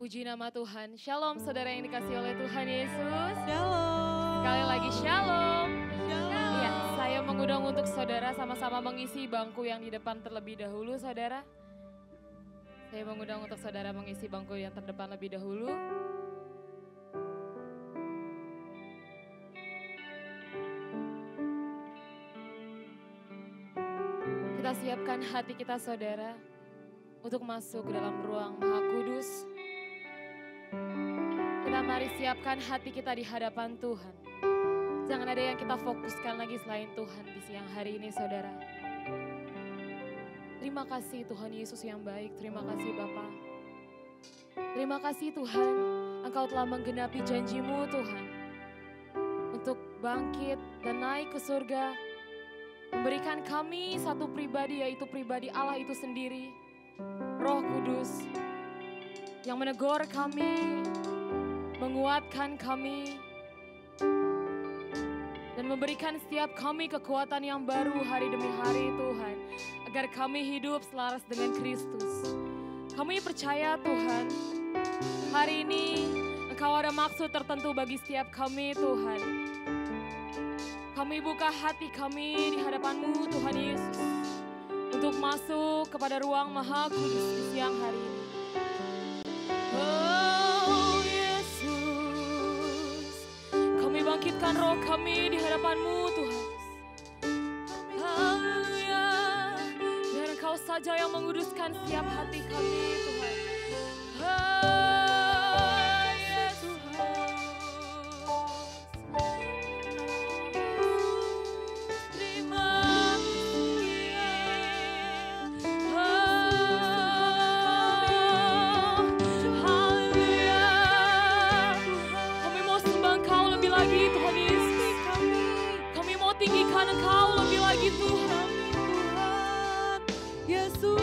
Puji nama Tuhan. Shalom saudara yang dikasihi oleh Tuhan Yesus. Shalom. Sekali lagi shalom. Shalom. Ya, saya mengundang untuk saudara sama-sama mengisi bangku yang di depan terlebih dahulu saudara. Saya mengundang untuk saudara mengisi bangku yang terdepan lebih dahulu. Kita siapkan hati kita saudara untuk masuk ke dalam ruang Maha Kudus. Kita mari siapkan hati kita di hadapan Tuhan. Jangan ada yang kita fokuskan lagi selain Tuhan di siang hari ini saudara. Terima kasih Tuhan Yesus yang baik, terima kasih Bapa. Terima kasih Tuhan, Engkau telah menggenapi janji-Mu Tuhan. Untuk bangkit dan naik ke surga. Memberikan kami satu pribadi yaitu pribadi Allah itu sendiri. Roh Kudus yang menegur kami, menguatkan kami, dan memberikan setiap kami kekuatan yang baru hari demi hari Tuhan. Agar kami hidup selaras dengan Kristus. Kami percaya Tuhan, hari ini Engkau ada maksud tertentu bagi setiap kami Tuhan. Kami buka hati kami di hadapan-Mu Tuhan Yesus. Untuk masuk kepada ruang Maha Kudus di siang hari ini. Oh Yesus, kami bangkitkan roh kami di hadapan-Mu Tuhan. Haleluya, biar Engkau saja yang menguduskan setiap hati kami Tuhan. Oh Yesus, terima tinggikan Engkau lebih lagi Tuhan. Yesus.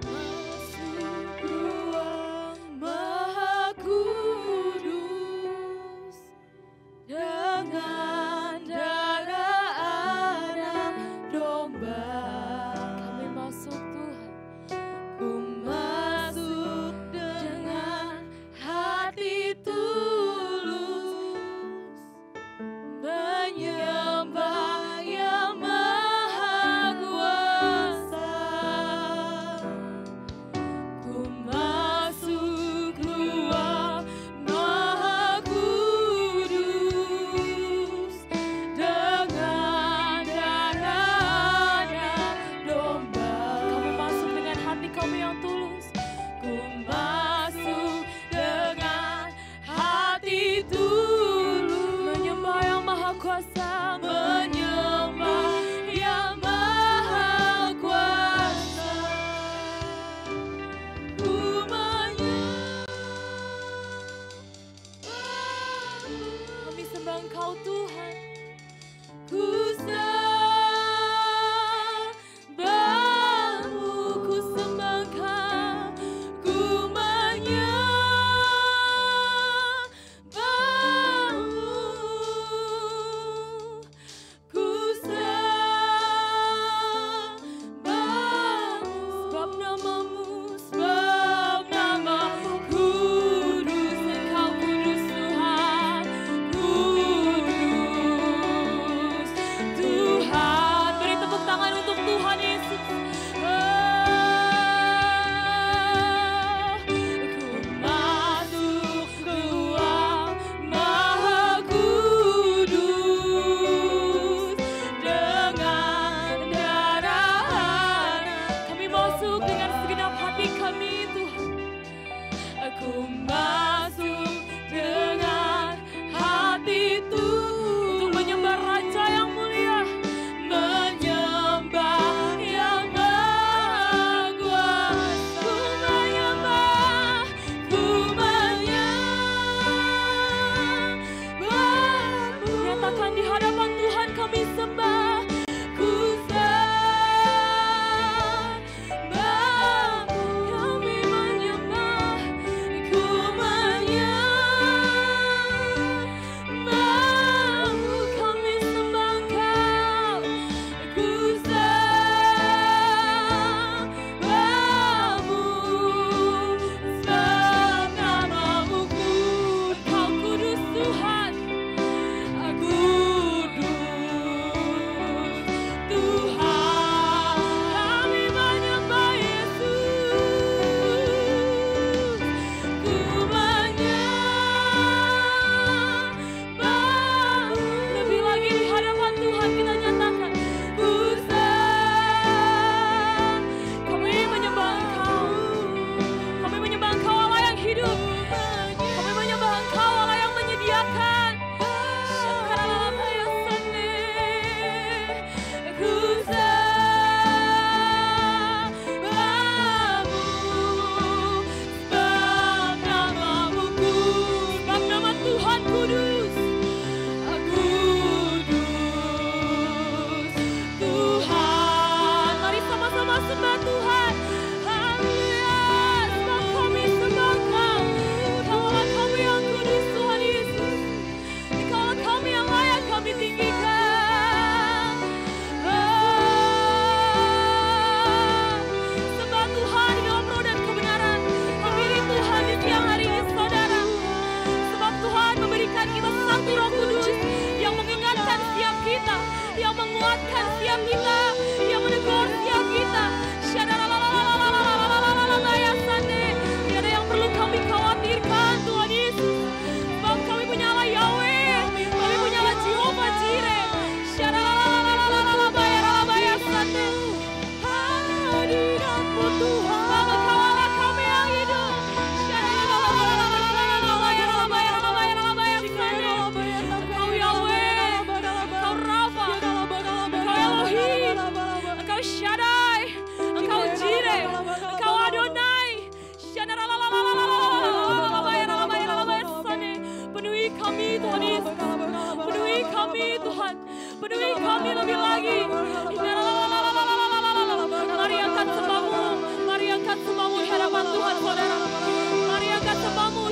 Masuk ruang Maha Kudus dengan darah anak domba. Kami masuk Tuhan. Ku masuk dengan hati tulus. Menyembah Yang Maha Kuasa. Ku masuk ruang Maha Kudus dengan darah anak domba. Kami masuk dengan hati kami yang tulus. Ku masuk dengan hati tulus. Menyembah Yang Maha Kuasa, menyembah Yang Maha Kuasa. Ku menyembah, kami sembah Engkau Tuhan. Ku sembah-Mu, ku sembah Engkau. Ku menyembah-Mu. penuhi kami lebih lagi. Mari angkat sembahmu, mari angkat sembahmu di hadapan Tuhan, saudara. Mari angkat sembahmu.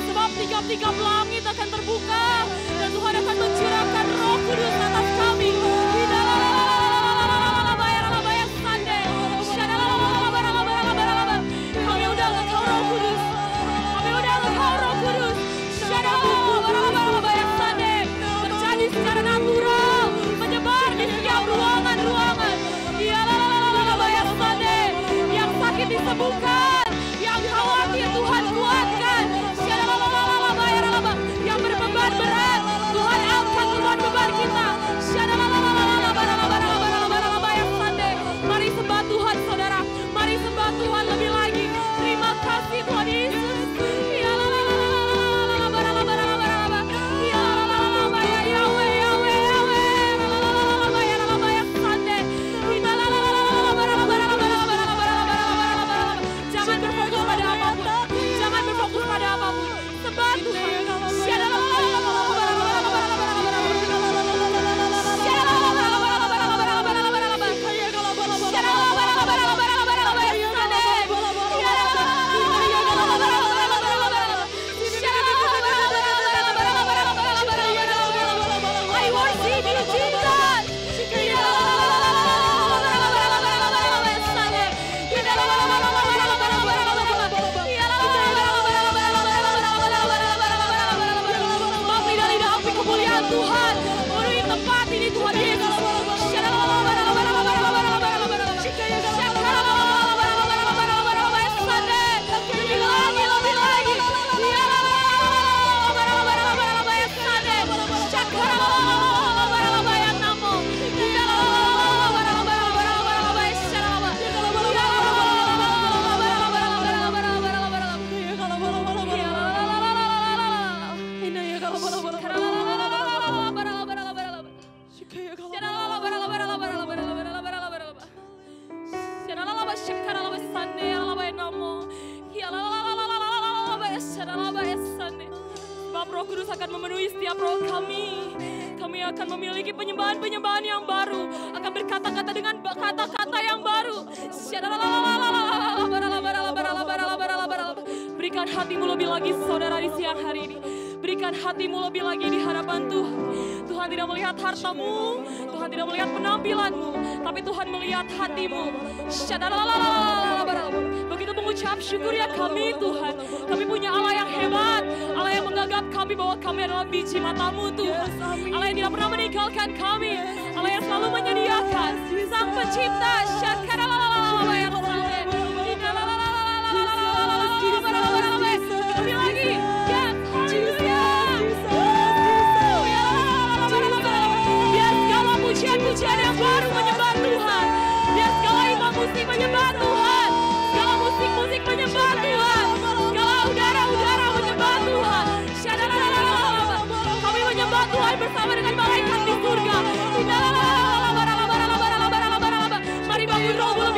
Sebab tiga-tiga langit akan terbuka dan Tuhan akan mencurahkan Roh Kudus atas kami. Kami undang Engkau Roh Kudus. Kami undang Engkau Roh Kudus. Terjadi secara natural, menyebar di setiap ruangan-ruangan. Yang sakit disembuhkan, yang khawatir Tuhan kuatkan. Yang berbeban berat, Tuhan angkat beban-beban kita. Mari sembah Tuhan, saudara. Mari sembah Tuhan lebih lagi. Terima kasih Tuhan Yesus. Jangan berfokus pada apapun. Jangan berfokus pada apapun. Sembah Tuhan. Tuhan, penuhi tempat ini Tuhan Yesus. Lebih lagi. Sebab Roh Kudus akan memenuhi setiap roh kami. Kami akan memiliki penyembahan-penyembahan yang baru, akan berkata-kata dengan kata-kata yang baru. Berikan hatimu lebih lagi, saudara, di siang hari ini. Berikan hatimu lebih lagi di hadapan Tuhan. Tuhan tidak melihat hartamu, Tuhan tidak melihat penampilanmu, tapi Tuhan melihat hatimu. Begitu mengucap syukur ya kami Tuhan. Kami punya Allah yang hebat, Allah yang menganggap kami bahwa kami adalah biji matamu Tuhan. Allah yang tidak pernah meninggalkan kami, Allah yang selalu menyediakan, Sang Pencipta. Lebih lagi, ya biar segala pujian-pujian yang baru menyembah Tuhan, biar segala imam musik menyembah Tuhan, segala musik-musik menyembah Tuhan, segala udara-udara menyembah Tuhan. Kami menyembah Tuhan bersama dengan malaikat di surga. Mari bangun rohmu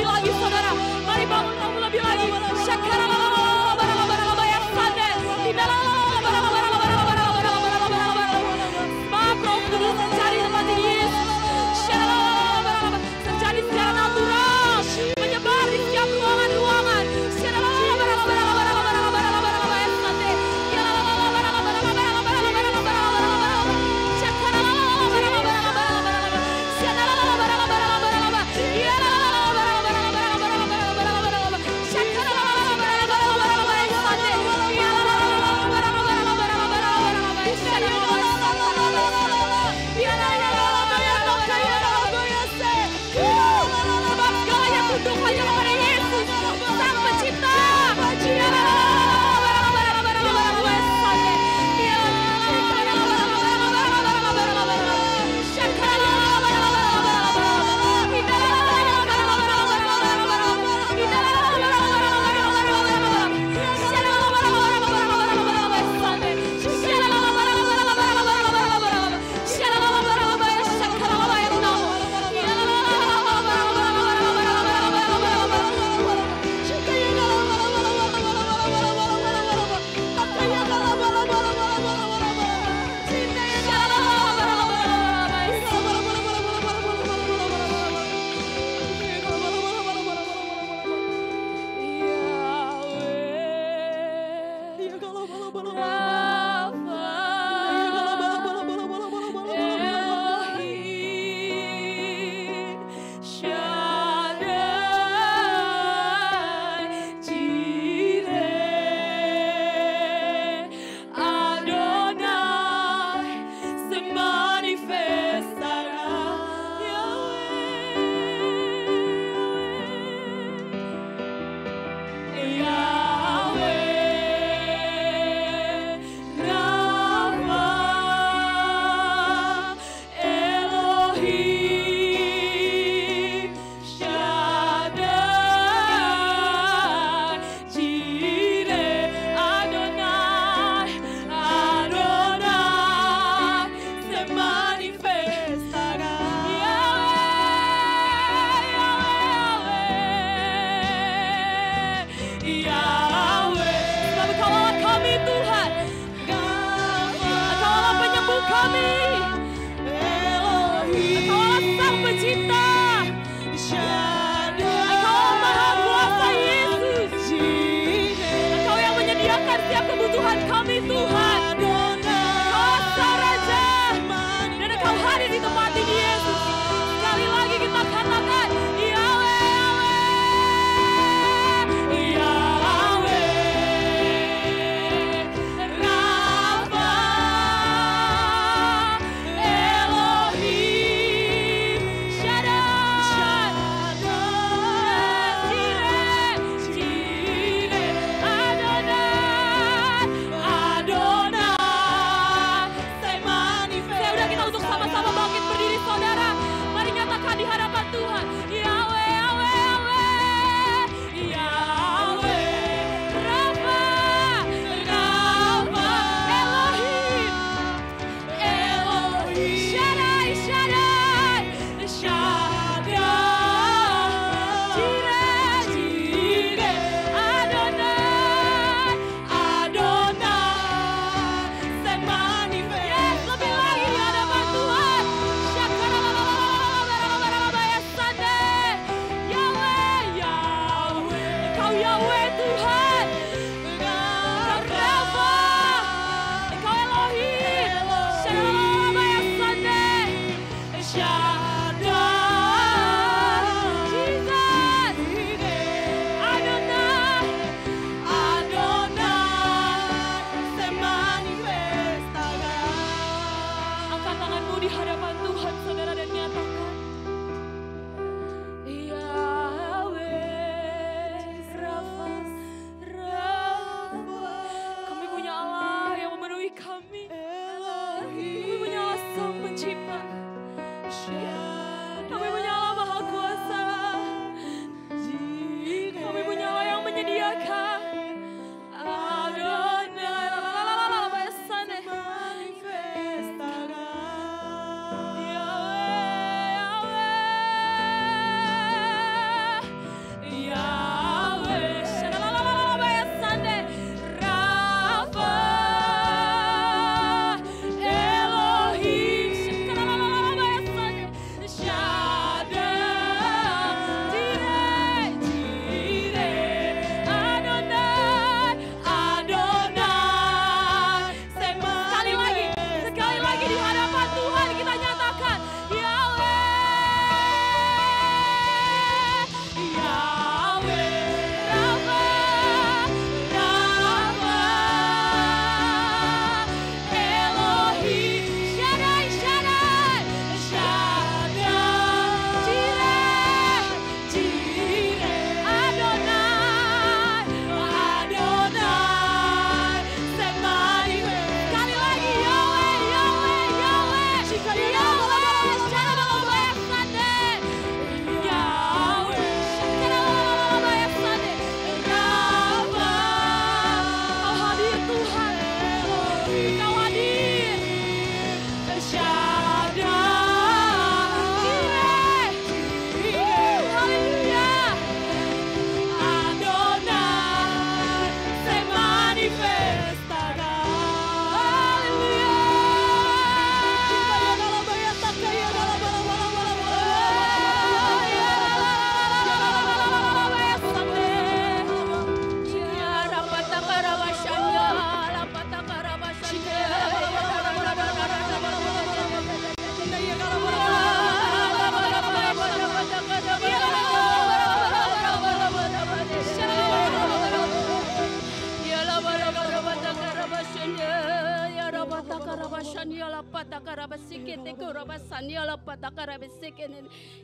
shaniola patakara basike te koroba saniola patakara basike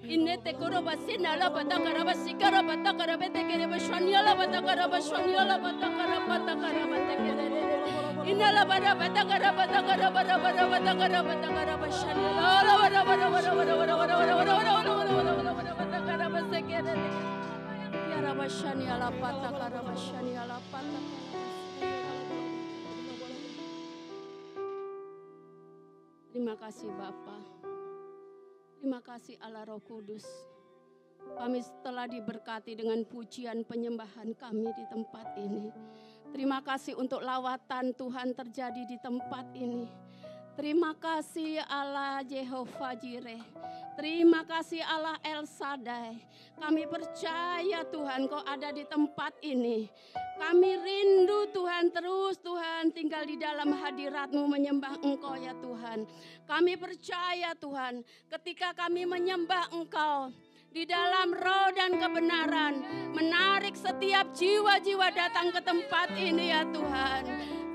inne te koroba sinala patakara basikara patakara betekere shaniola patakara patakara betekere inala bara patakara shaniola patakara basikere yara bashaniola patakara bashaniola patakara. Terima kasih Bapa. Terima kasih Allah Roh Kudus. Kami telah diberkati dengan pujian penyembahan kami di tempat ini. Terima kasih untuk lawatan Tuhan terjadi di tempat ini. Terima kasih Allah Jehovah Jireh. Terima kasih Allah El Shaddai. Kami percaya Tuhan Kau ada di tempat ini. Kami rindu Tuhan, terus Tuhan tinggal di dalam hadirat-Mu menyembah Engkau ya Tuhan. Kami percaya Tuhan, ketika kami menyembah Engkau di dalam roh dan kebenaran, menarik setiap jiwa-jiwa datang ke tempat ini ya Tuhan.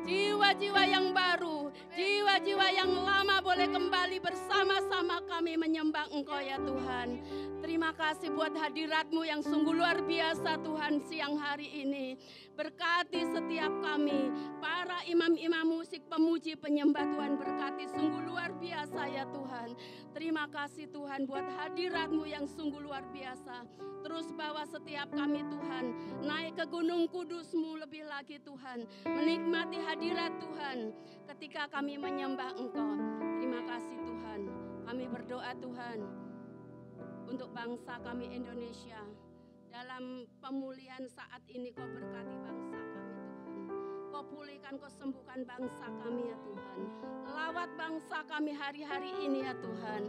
Jiwa-jiwa yang baru, jiwa-jiwa yang lama boleh kembali bersama-sama kami menyembah Engkau ya Tuhan. Terima kasih buat hadirat-Mu yang sungguh luar biasa Tuhan siang hari ini. Berkati setiap kami, para imam-imam musik, pemuji, penyembah Tuhan, berkati sungguh luar biasa ya Tuhan. Terima kasih Tuhan buat hadirat-Mu yang sungguh luar biasa. Terus bawa setiap kami Tuhan, naik ke gunung kudus-Mu lebih lagi Tuhan. Menikmati hadirat Tuhan ketika kami menyembah Engkau. Terima kasih Tuhan. Kami berdoa Tuhan untuk bangsa kami Indonesia. Dalam pemulihan saat ini Kau berkati bangsa kami Tuhan. Kau pulihkan, Kau sembuhkan bangsa kami ya Tuhan. Lawat bangsa kami hari-hari ini ya Tuhan.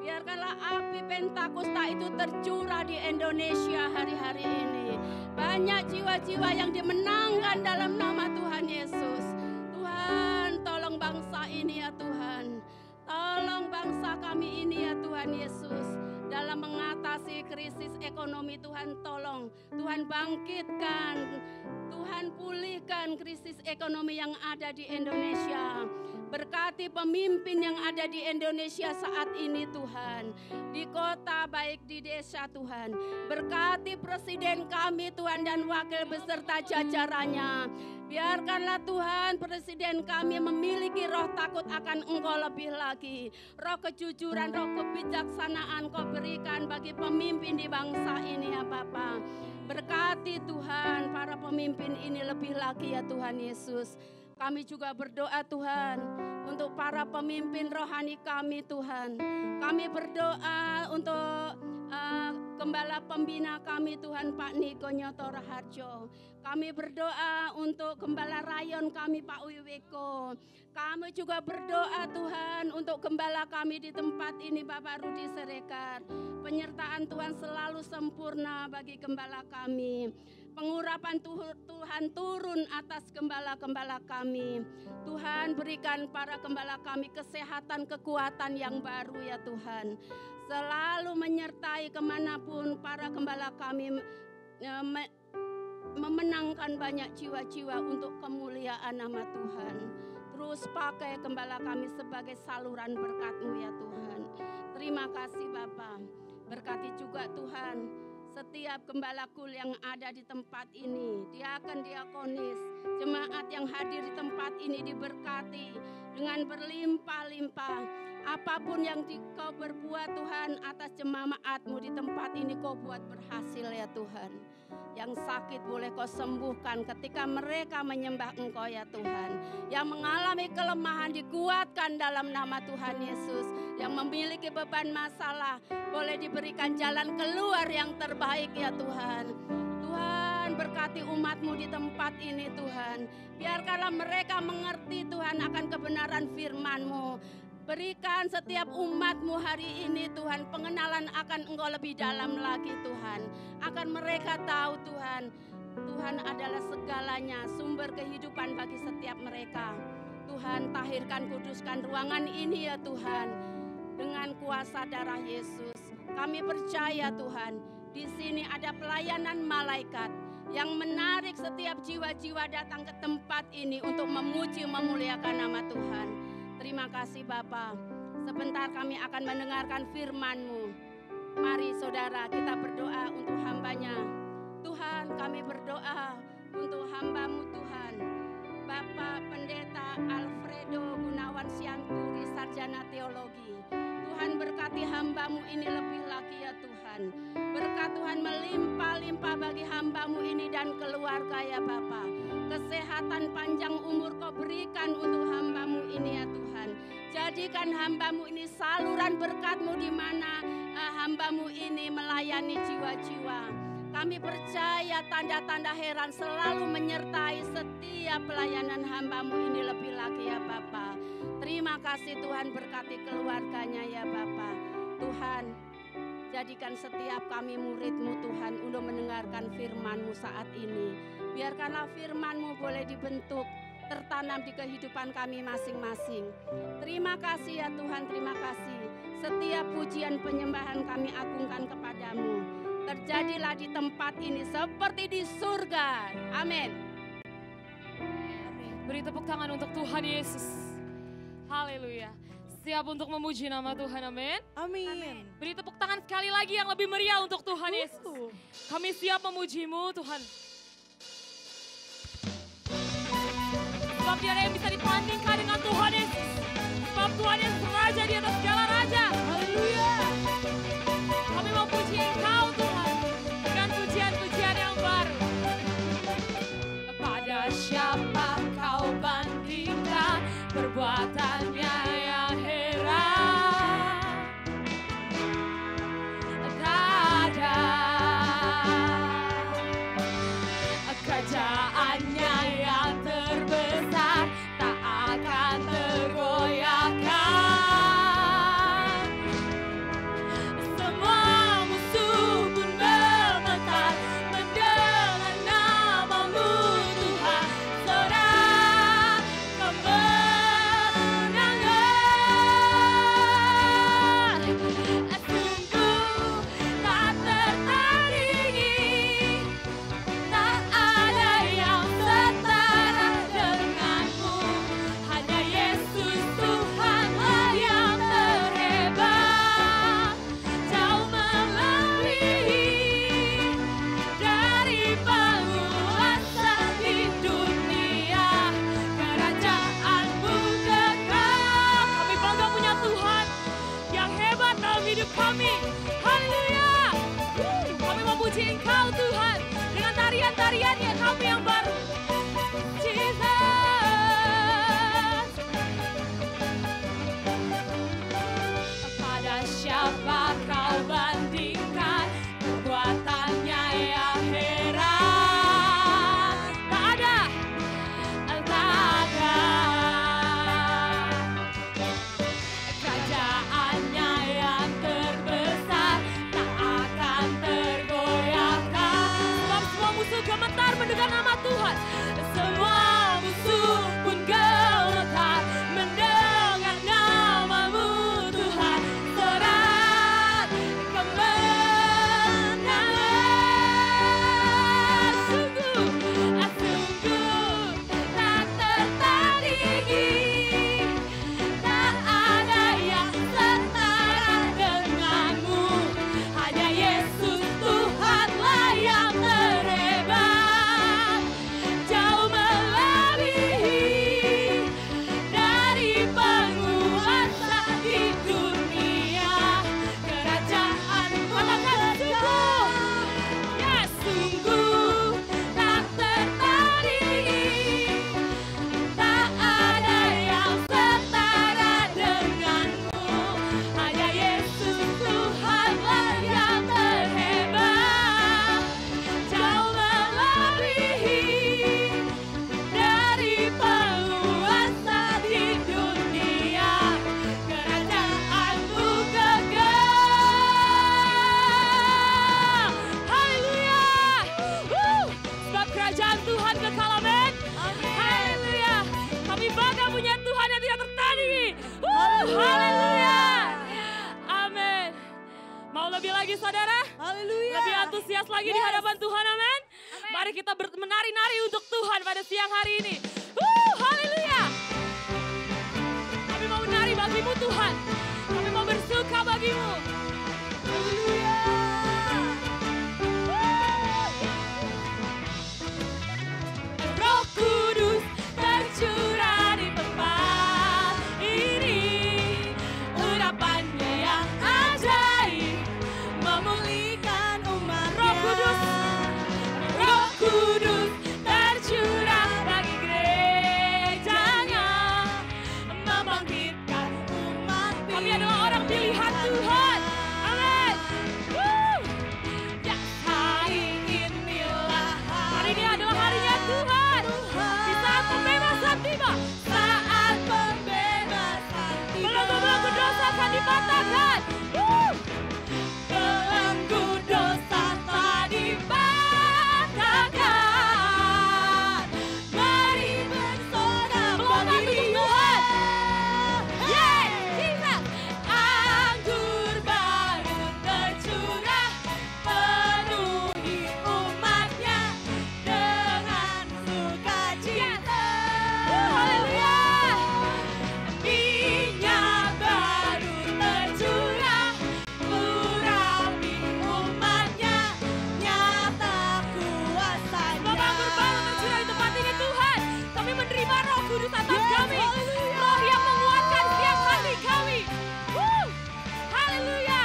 Biarkanlah api Pentakosta itu tercurah di Indonesia hari-hari ini. Banyak jiwa-jiwa yang dimenangkan dalam nama Tuhan Yesus. Tuhan tolong bangsa ini ya Tuhan. Tolong bangsa kami ini ya Tuhan Yesus. Dalam mengatasi krisis ekonomi Tuhan tolong. Tuhan bangkitkan. Tuhan pulihkan krisis ekonomi yang ada di Indonesia. Berkati pemimpin yang ada di Indonesia saat ini Tuhan. Di kota baik di desa Tuhan. Berkati presiden kami Tuhan dan wakil beserta jajarannya. Biarkanlah Tuhan presiden kami memiliki roh takut akan Engkau lebih lagi. Roh kejujuran, roh kebijaksanaan Kau berikan bagi pemimpin di bangsa ini ya Bapa. Berkati Tuhan para pemimpin ini lebih lagi ya Tuhan Yesus. Kami juga berdoa Tuhan untuk para pemimpin rohani kami Tuhan. Kami berdoa untuk Gembala pembina kami Tuhan Pak Niko Nyoto Raharjo. Kami berdoa untuk Gembala Rayon kami Pak Wiwiko. Kami juga berdoa Tuhan untuk gembala kami di tempat ini Bapak Rudi Serekar. Penyertaan Tuhan selalu sempurna bagi gembala kami. Pengurapan Tuhan turun atas gembala-gembala kami. Tuhan berikan para gembala kami kesehatan, kekuatan yang baru ya Tuhan. Selalu menyertai kemanapun para gembala kami memenangkan banyak jiwa-jiwa untuk kemuliaan nama Tuhan. Terus pakai gembala kami sebagai saluran berkat-Mu ya Tuhan. Terima kasih Bapa. Berkati juga Tuhan setiap gembala kul yang ada di tempat ini, diaken diakonis, jemaat yang hadir di tempat ini diberkati dengan berlimpah-limpah. Apapun yang Kau berbuat Tuhan atas jemaat-Mu di tempat ini Kau buat berhasil ya Tuhan. Yang sakit boleh Kau sembuhkan ketika mereka menyembah Engkau ya Tuhan. Yang mengalami kelemahan dikuatkan dalam nama Tuhan Yesus. Yang memiliki beban masalah boleh diberikan jalan keluar yang terbaik ya Tuhan. Tuhan berkati umat-Mu di tempat ini Tuhan. Biarkanlah mereka mengerti Tuhan akan kebenaran firman-Mu. Berikan setiap umat-Mu hari ini Tuhan pengenalan akan Engkau lebih dalam lagi Tuhan. Akan mereka tahu Tuhan, Tuhan adalah segalanya, sumber kehidupan bagi setiap mereka. Tuhan tahirkan, kuduskan ruangan ini ya Tuhan. Dengan kuasa darah Yesus, kami percaya Tuhan, di sini ada pelayanan malaikat yang menarik setiap jiwa-jiwa datang ke tempat ini untuk memuji memuliakan nama Tuhan. terima kasih Bapa. Sebentar kami akan mendengarkan firman-Mu. Mari saudara kita berdoa untuk hamba-Nya. Tuhan, kami berdoa untuk hamba-Mu Tuhan. Bapak Pendeta Alfredo Gunawan Sianturi, sarjana teologi. Tuhan berkati hamba-Mu ini lebih lagi ya Tuhan. Berkat Tuhan melimpah-limpah bagi hamba-Mu ini dan keluarga ya Bapa. Kesehatan panjang umur Kau berikan untuk hamba-Mu ini ya Tuhan. Jadikan hamba-Mu ini saluran berkat-Mu di mana hamba-Mu ini melayani jiwa-jiwa. Kami percaya tanda-tanda heran selalu menyertai setiap pelayanan hamba-Mu ini lebih lagi ya Bapa. Terima kasih Tuhan, berkati keluarganya ya Bapa. Tuhan, jadikan setiap kami murid-Mu Tuhan untuk mendengarkan firman-Mu saat ini. Biarkanlah firman-Mu boleh dibentuk, tertanam di kehidupan kami masing-masing. Terima kasih ya Tuhan, terima kasih. Setiap pujian penyembahan kami agungkan kepadamu. Terjadilah di tempat ini seperti di surga. Amin. Beri tepuk tangan untuk Tuhan Yesus. Haleluya. Siap untuk memuji nama Tuhan, amin. Amin. Beri tepuk tangan sekali lagi yang lebih meriah untuk Tuhan Yesus. Kami siap memuji-Mu Tuhan. Sebab tidak ada yang bisa dibandingkan dengan Tuhan Yesus. Sebab Tuhan Yesus Raja di atas segala raja. Haleluya. Kami mau puji Engkau Tuhan dengan pujian-pujian yang baru. Pada siapa Kau bandingkan perbuatannya yang heran? Tak ada kerajaannya yang terbesar tak akan tergoyahkan. Semua musuh pun memetar mendengar nama-Mu Tuhan. Saudara kemenangan sungguh tak tertandingi. Tak ada yang setara denganmu. Hanya Yesus Tuhanlah yang terhebat. Jauh melebihi dari penguasa di dunia. Kerajaan-Mu kekal. Kami bangga punya Tuhan yang hebat dalam hidup kami. Haleluya. Kami memuji Engkau Tuhan dengan tarian-tariannya kami yang baru. Jesus. Pada siapa Kau bandingkan perbuatannya yang heran? Tak ada. Kerajaannya yang terbesar tak akan tergoyahkan. Sebab semua musuh gemetar mendengar nama Tuhan. Semua musuh pun gemetar mendengar nama-Mu Tuhan. Sorak kemenangan sungguh tak tertandingi. Tak ada yang setara denganmu. Hanya Yesus Tuhanlah yang terhebat. Jauh melebihi dari penguasa di dunia. Kerajaan-Mu katakan sungguh, ya sungguh tak tertandingi. Tak ada yang setara denganmu. Hanya Yesus Tuhanlah yang terhebat. Jauh melebihi dari penguasa di dunia. Kerajaan-Mu kekal. Haleluya. Sebab kerajaan Tuhan kekal, amin. Haleluya. Kami bangga punya Tuhan yang tidak tertandingi. Haleluya. Amin. Mau lebih lagi saudara? Haleluya. Lebih antusias lagi di hadapan Tuhan, amin. Mari kita menari-nari untuk Tuhan pada siang hari ini. Haleluya. Kami mau bagimu Tuhan. Kami mau bersuka bagimu. Haleluya. Roh Kudus tercurah di tempat ini. Urapannya yang ajaib memulihkan umatnya. Roh Kudus tercurah bagi gerejanya, membangkitkan umat. Kami adalah orang pilihan Tuhan. Amin. Ya, hari inilah, hari ini adalah harinya Tuhan. Di saat pembebasan tiba, saat pembebasan tiba, belenggu dosa akan dipatahkan. Belenggu dosa telah dipatahkan. Mari bersorak melompat untuk Tuhan. Yeay, Jesus. Anggur baru tercurah, penuhi umatnya dengan sukacita. Haleluya. Minyak baru tercurah, urapi umatnya, nyata kuasanya. Anggur baru tercurah di tempat ini Tuhan. Kami menerima Roh Kudus atas kami. Roh yang menguatkan setiap hati kami. Haleluya.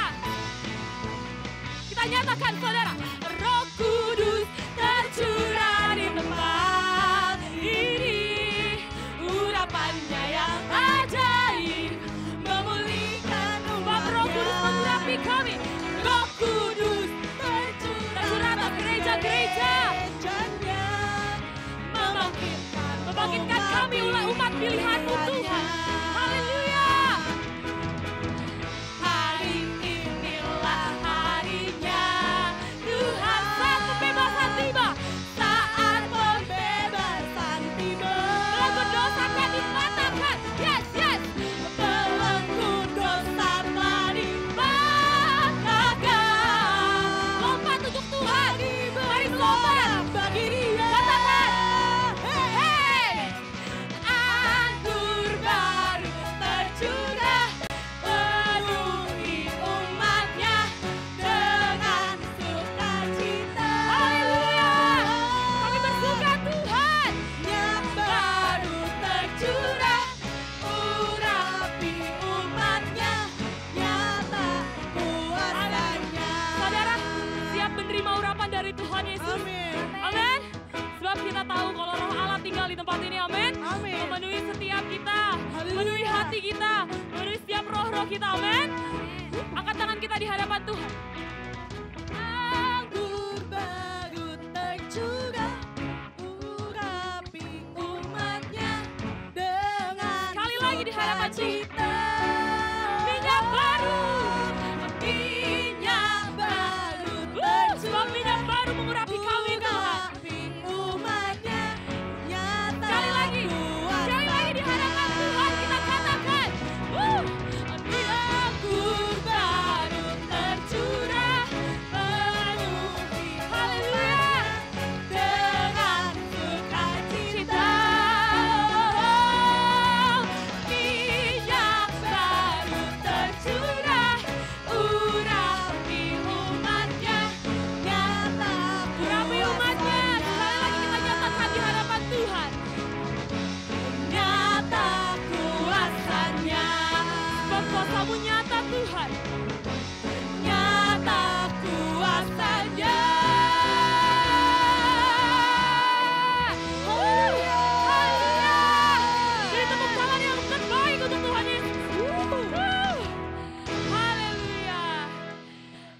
Kita nyatakan saudara, Roh Kudus tercurah di tempat ini. Urapannya yang ajaib memulihkan umat. Roh Kudus mengurapi kami. Roh Kudus tercurah atas gereja-gereja. Membangkitkan kami umat pilihan-Mu Tuhan. Haleluya. Hari inilah harinya Tuhan, saat pembebasan tiba. Saat pembebasan tiba, belenggu dosa akan dipatahkan. Yes, yes. Belenggu dosa telah dipatahkan. Lompat untuk Tuhan. Mari lompat bagi Dia. Katakan. Hey. Anggur baru tercurah, penuhi umatnya dengan sukacita. Haleluya. Kami bersuka Tuhan. Yang baru tercurah, urapi umatnya, nyata kuasanya. Saudara, siap menerima urapan dari Tuhan Yesus? Amin. Sebab kita tahu kalau Roh Allah tinggal di tempat ini. Amin. Memenuhi setiap kita, memenuhi hati kita, memenuhi setiap roh-roh kita. Amin. Angkat tangan kita di hadapan Tuhan. Anggur baru tercurah, urapi umatnya dengan sekali lagi di hadapan Tuhan. Minyak baru, minyak baru tercurah. Sebab minyak baru mengurapi kami Tuhan. Sekali lagi di hadapan Tuhan kita katakan. Anggur baru tercurah, penuhi, haleluya, dengan sukacita. Minyak baru tercurah, urapi umatnya, nyata urapi umatnya. Sekali lagi kita nyatakan di hadapan Tuhan. Nyata kuasanya, sebab kuasa-Mu nyata Tuhan. Nyata kuasanya. Haleluya. Jadi tepuk tangan yang terbaik untuk Tuhan Yesus. Haleluya.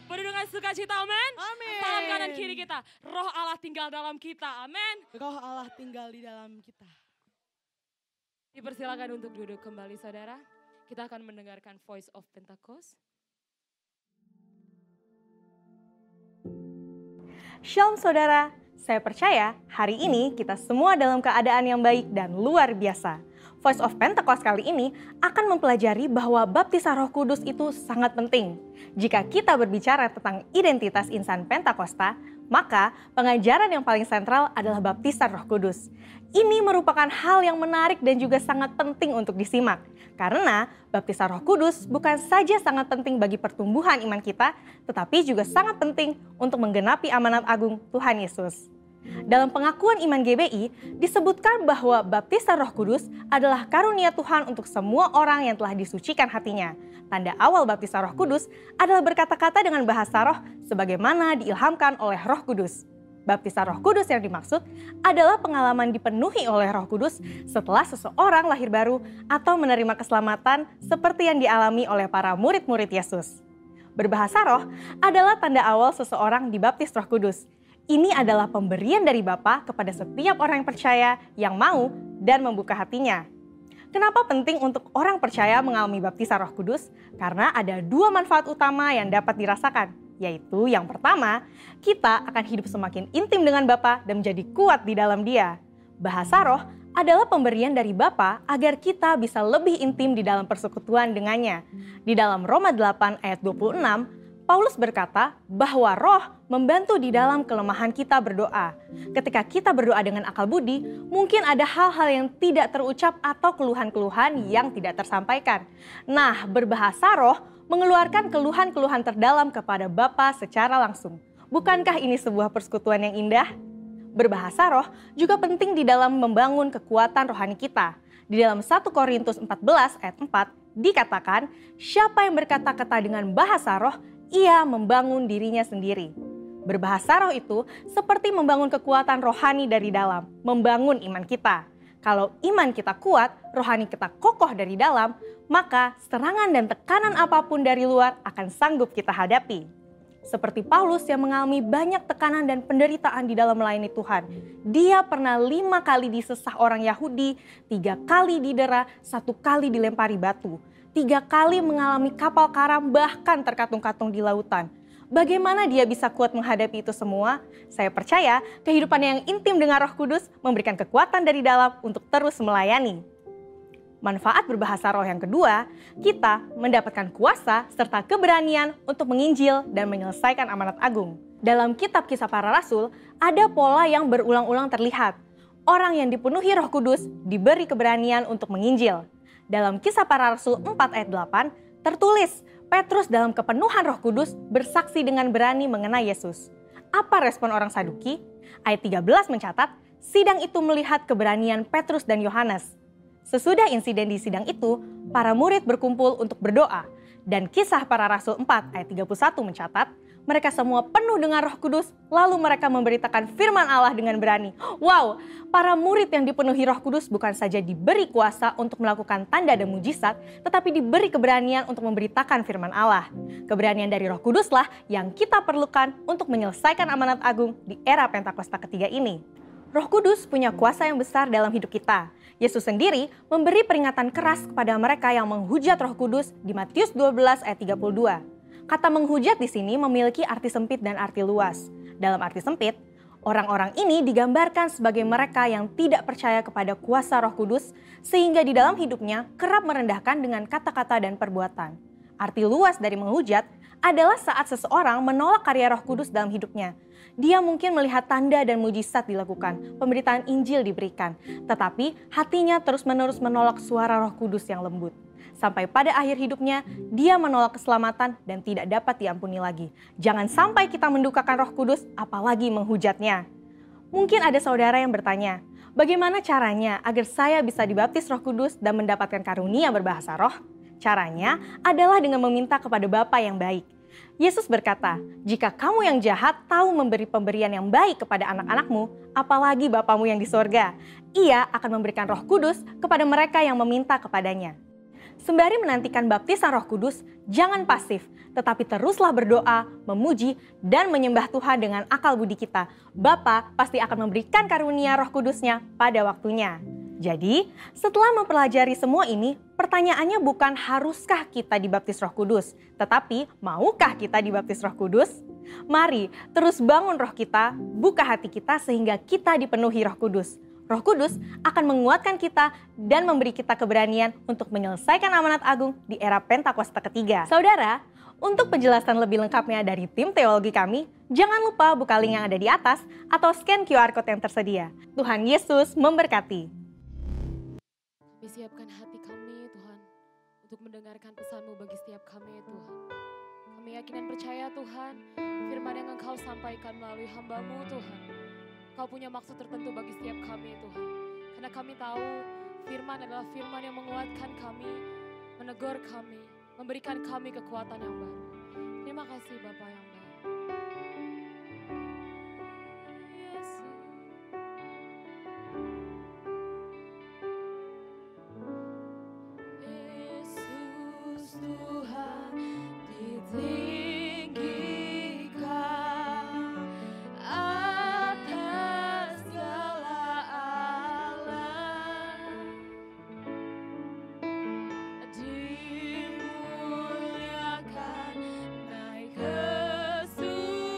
Penuh dengan sukacita, amin. Salam kanan kiri kita. Roh Allah tinggal dalam kita, amin. Roh Allah tinggal di dalam kita. Dipersilakan untuk duduk kembali saudara. Kita akan mendengarkan Voice of Pentecost. Shalom saudara, saya percaya hari ini kita semua dalam keadaan yang baik dan luar biasa. Voice of Pentecost kali ini akan mempelajari bahwa baptisan Roh Kudus itu sangat penting. Jika kita berbicara tentang identitas insan Pentakosta, Maka pengajaran yang paling sentral adalah baptisan Roh Kudus. Ini merupakan hal yang menarik dan juga sangat penting untuk disimak. Karena baptisan Roh Kudus bukan saja sangat penting bagi pertumbuhan iman kita, tetapi juga sangat penting untuk menggenapi amanat agung Tuhan Yesus. Dalam pengakuan iman GBI, disebutkan bahwa baptisan Roh Kudus adalah karunia Tuhan untuk semua orang yang telah disucikan hatinya. Tanda awal baptisan Roh Kudus adalah berkata-kata dengan bahasa roh sebagaimana diilhamkan oleh Roh Kudus. Baptisan Roh Kudus yang dimaksud adalah pengalaman dipenuhi oleh Roh Kudus setelah seseorang lahir baru atau menerima keselamatan seperti yang dialami oleh para murid-murid Yesus. Berbahasa roh adalah tanda awal seseorang dibaptis Roh Kudus. Ini adalah pemberian dari Bapa kepada setiap orang yang percaya yang mau dan membuka hatinya. Kenapa penting untuk orang percaya mengalami baptisan Roh Kudus? Karena ada dua manfaat utama yang dapat dirasakan, yaitu yang pertama, kita akan hidup semakin intim dengan Bapa dan menjadi kuat di dalam Dia. Bahasa roh adalah pemberian dari Bapa agar kita bisa lebih intim di dalam persekutuan dengannya. Di dalam Roma 8 ayat 26, Paulus berkata bahwa roh membantu di dalam kelemahan kita berdoa. Ketika kita berdoa dengan akal budi, mungkin ada hal-hal yang tidak terucap atau keluhan-keluhan yang tidak tersampaikan. Nah, berbahasa roh mengeluarkan keluhan-keluhan terdalam kepada Bapa secara langsung. Bukankah ini sebuah persekutuan yang indah? Berbahasa roh juga penting di dalam membangun kekuatan rohani kita. Di dalam 1 Korintus 14 ayat 4 dikatakan, siapa yang berkata-kata dengan bahasa roh, ia membangun dirinya sendiri. Berbahasa roh itu seperti membangun kekuatan rohani dari dalam, membangun iman kita. Kalau iman kita kuat, rohani kita kokoh dari dalam, maka serangan dan tekanan apapun dari luar akan sanggup kita hadapi. Seperti Paulus yang mengalami banyak tekanan dan penderitaan di dalam melayani Tuhan. Dia pernah 5 kali disesah orang Yahudi, 3 kali didera, 1 kali dilempari batu. 3 kali mengalami kapal karam bahkan terkatung-katung di lautan. Bagaimana dia bisa kuat menghadapi itu semua? Saya percaya kehidupan yang intim dengan Roh Kudus memberikan kekuatan dari dalam untuk terus melayani. Manfaat berbahasa roh yang kedua, kita mendapatkan kuasa serta keberanian untuk menginjil dan menyelesaikan amanat agung. Dalam kitab Kisah Para Rasul, ada pola yang berulang-ulang terlihat. Orang yang dipenuhi Roh Kudus diberi keberanian untuk menginjil. Dalam Kisah Para Rasul 4 ayat 8 tertulis, Petrus dalam kepenuhan Roh Kudus bersaksi dengan berani mengenai Yesus. Apa respon orang Saduki? Ayat 13 mencatat, sidang itu melihat keberanian Petrus dan Yohanes. Sesudah insiden di sidang itu, para murid berkumpul untuk berdoa. Dan Kisah Para Rasul 4 ayat 31 mencatat, mereka semua penuh dengan Roh Kudus, lalu mereka memberitakan firman Allah dengan berani. Wow, para murid yang dipenuhi Roh Kudus bukan saja diberi kuasa untuk melakukan tanda dan mujizat, tetapi diberi keberanian untuk memberitakan firman Allah. Keberanian dari Roh Kuduslah yang kita perlukan untuk menyelesaikan amanat agung di era Pentakosta ketiga ini. Roh Kudus punya kuasa yang besar dalam hidup kita. Yesus sendiri memberi peringatan keras kepada mereka yang menghujat Roh Kudus di Matius 12 ayat 32. Kata menghujat di sini memiliki arti sempit dan arti luas. Dalam arti sempit, orang-orang ini digambarkan sebagai mereka yang tidak percaya kepada kuasa Roh Kudus, sehingga di dalam hidupnya kerap merendahkan dengan kata-kata dan perbuatan. Arti luas dari menghujat adalah saat seseorang menolak karya Roh Kudus dalam hidupnya. Dia mungkin melihat tanda dan mujizat dilakukan, pemberitaan Injil diberikan, tetapi hatinya terus-menerus menolak suara Roh Kudus yang lembut. Sampai pada akhir hidupnya, dia menolak keselamatan dan tidak dapat diampuni lagi. Jangan sampai kita mendukakan Roh Kudus, apalagi menghujatnya. Mungkin ada saudara yang bertanya, bagaimana caranya agar saya bisa dibaptis Roh Kudus dan mendapatkan karunia berbahasa roh? Caranya adalah dengan meminta kepada Bapa yang baik. Yesus berkata, jika kamu yang jahat tahu memberi pemberian yang baik kepada anak-anakmu, apalagi Bapamu yang di sorga, Ia akan memberikan Roh Kudus kepada mereka yang meminta kepadanya. Sembari menantikan baptisan Roh Kudus, jangan pasif, tetapi teruslah berdoa, memuji, dan menyembah Tuhan dengan akal budi kita. Bapa pasti akan memberikan karunia Roh Kudus-Nya pada waktunya. Jadi, setelah mempelajari semua ini, pertanyaannya bukan haruskah kita dibaptis Roh Kudus, tetapi maukah kita dibaptis Roh Kudus? Mari terus bangun roh kita, buka hati kita sehingga kita dipenuhi Roh Kudus. Roh Kudus akan menguatkan kita dan memberi kita keberanian untuk menyelesaikan amanat agung di era Pentakosta ketiga. Saudara, Untuk penjelasan lebih lengkapnya dari tim teologi kami, jangan lupa buka link yang ada di atas atau scan QR Code yang tersedia. Tuhan Yesus memberkati. Kami siapkan hati kami Tuhan, untuk mendengarkan pesan-Mu bagi setiap kami Tuhan. Kami yakin dan percaya Tuhan, firman yang Engkau sampaikan melalui hamba-Mu Tuhan. Engkau punya maksud tertentu bagi setiap kami Tuhan. Karena kami tahu firman adalah firman yang menguatkan kami, menegur kami, memberikan kami kekuatan yang baru. Terima kasih Bapa yang baik. Yesus Tuhan ditinggikan atas segala alam, dimuliakan naik ke surga.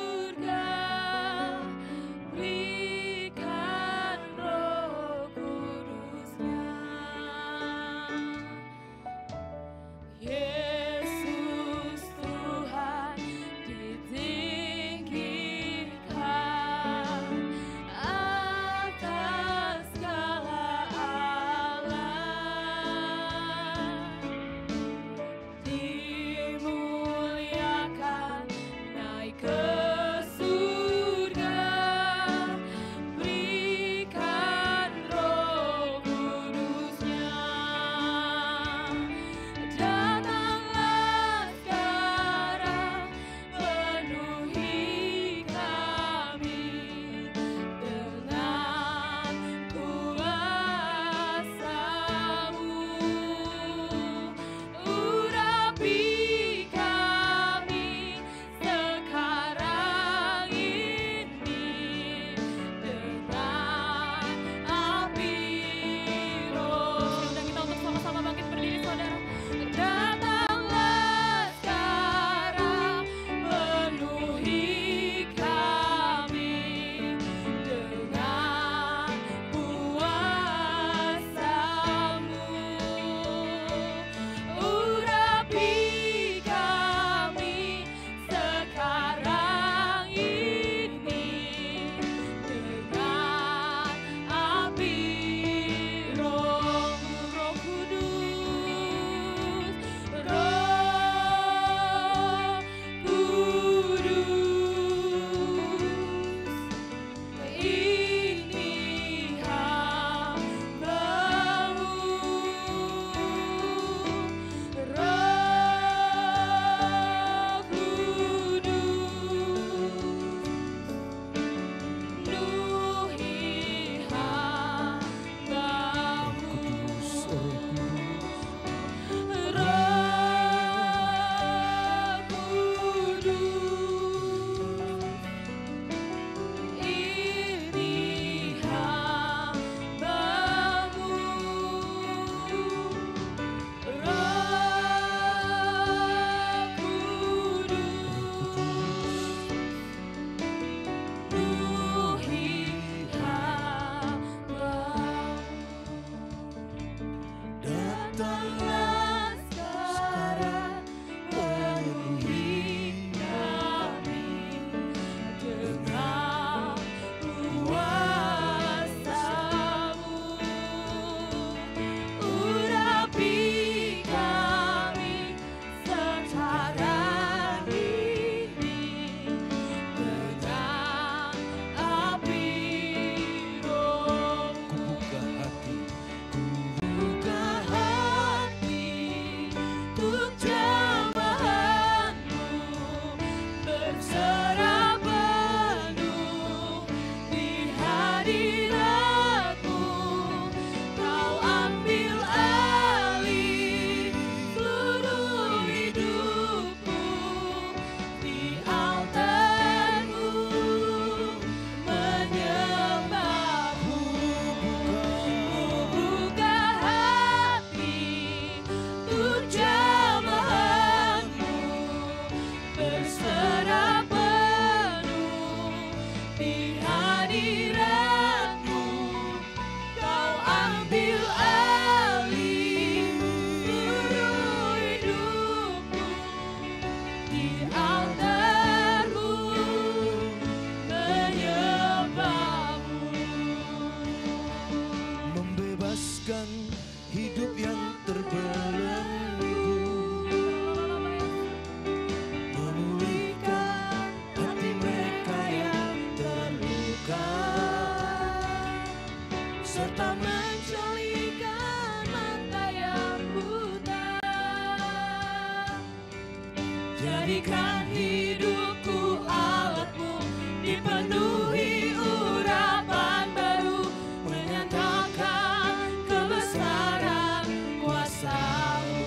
Jadikan hidupku alatmu, dipenuhi urapan baru, menyatakan kebesaran kuasa-Mu.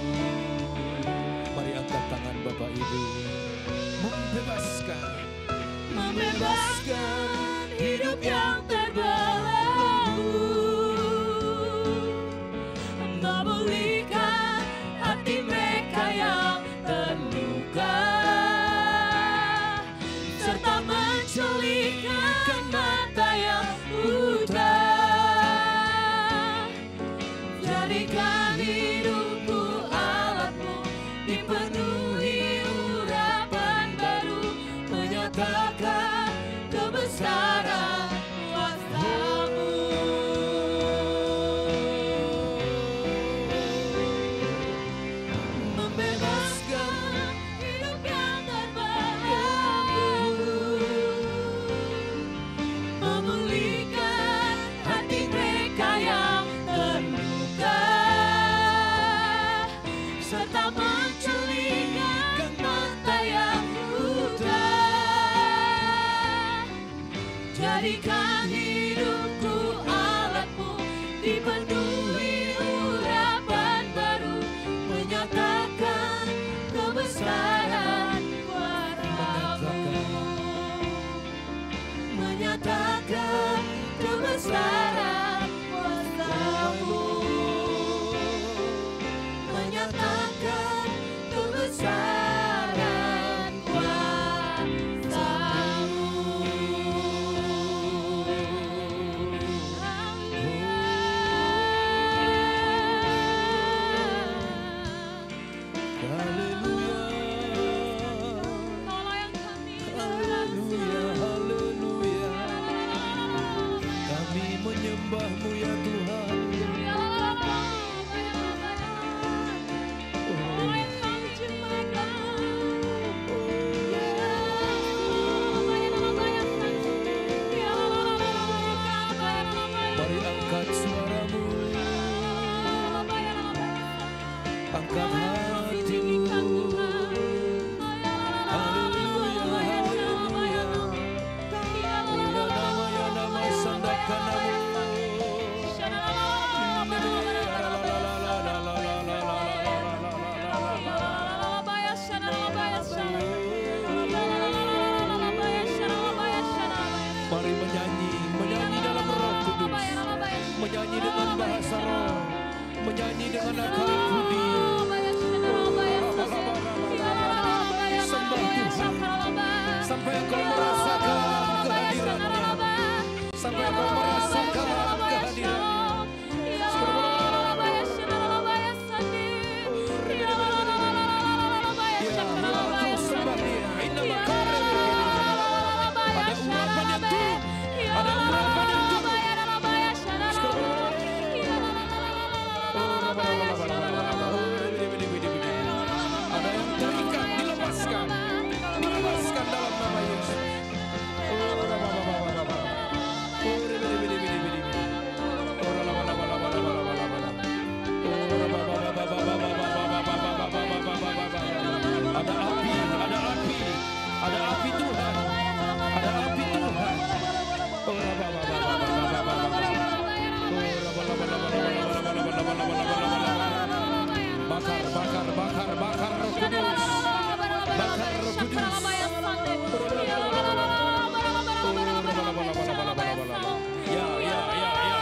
Mari angkat tangan Bapak Ibu. Membebaskan hidup yang terbelenggu, memulihkan hati mereka yang terluka, serta menculihkan mata yang buta. Jadikan hidupku alatmu, dipenuhi urapan baru, menyatakan kebesaran kuasa-Mu. Membebaskan hidup yang terbelenggu, memulihkan hati mereka yang terluka, serta menculihkan mata yang buta. Jadikan hidupku alatmu, dipenuhi urapan baru, menyatakan kebesaran kuasa-Mu. Menyatakan kebesaran kuasa-Mu. Menyatakan kebesaran kuasa-Mu. Haleluya. Haleluya, haleluya. Kami menyembah-Mu ya Tuhan. Mari angkat suaramu, angkat hatimu. Haleluya, haleluya. Ya nama sandakanamu. Mari menyanyi, menyanyi dalam Roh Kudus, menyanyi dengan bahasa roh, menyanyi dengan akal budi. Sembah Tuhan sampai engkau merasakan kehadirannya, sampai engkau merasakan kehadirannya. Terus sembah Dia. Ada urapan yang turun, ada urapan yang turun. Ada yang terikat, dilepaskan dalam nama Yesus. Ada api, ada api, ada api Tuhan, ada api Tuhan. Bakar, bakar, bakar, bakar Roh Kudus, bakar Roh Kudus. Ya, ya, ya, ya.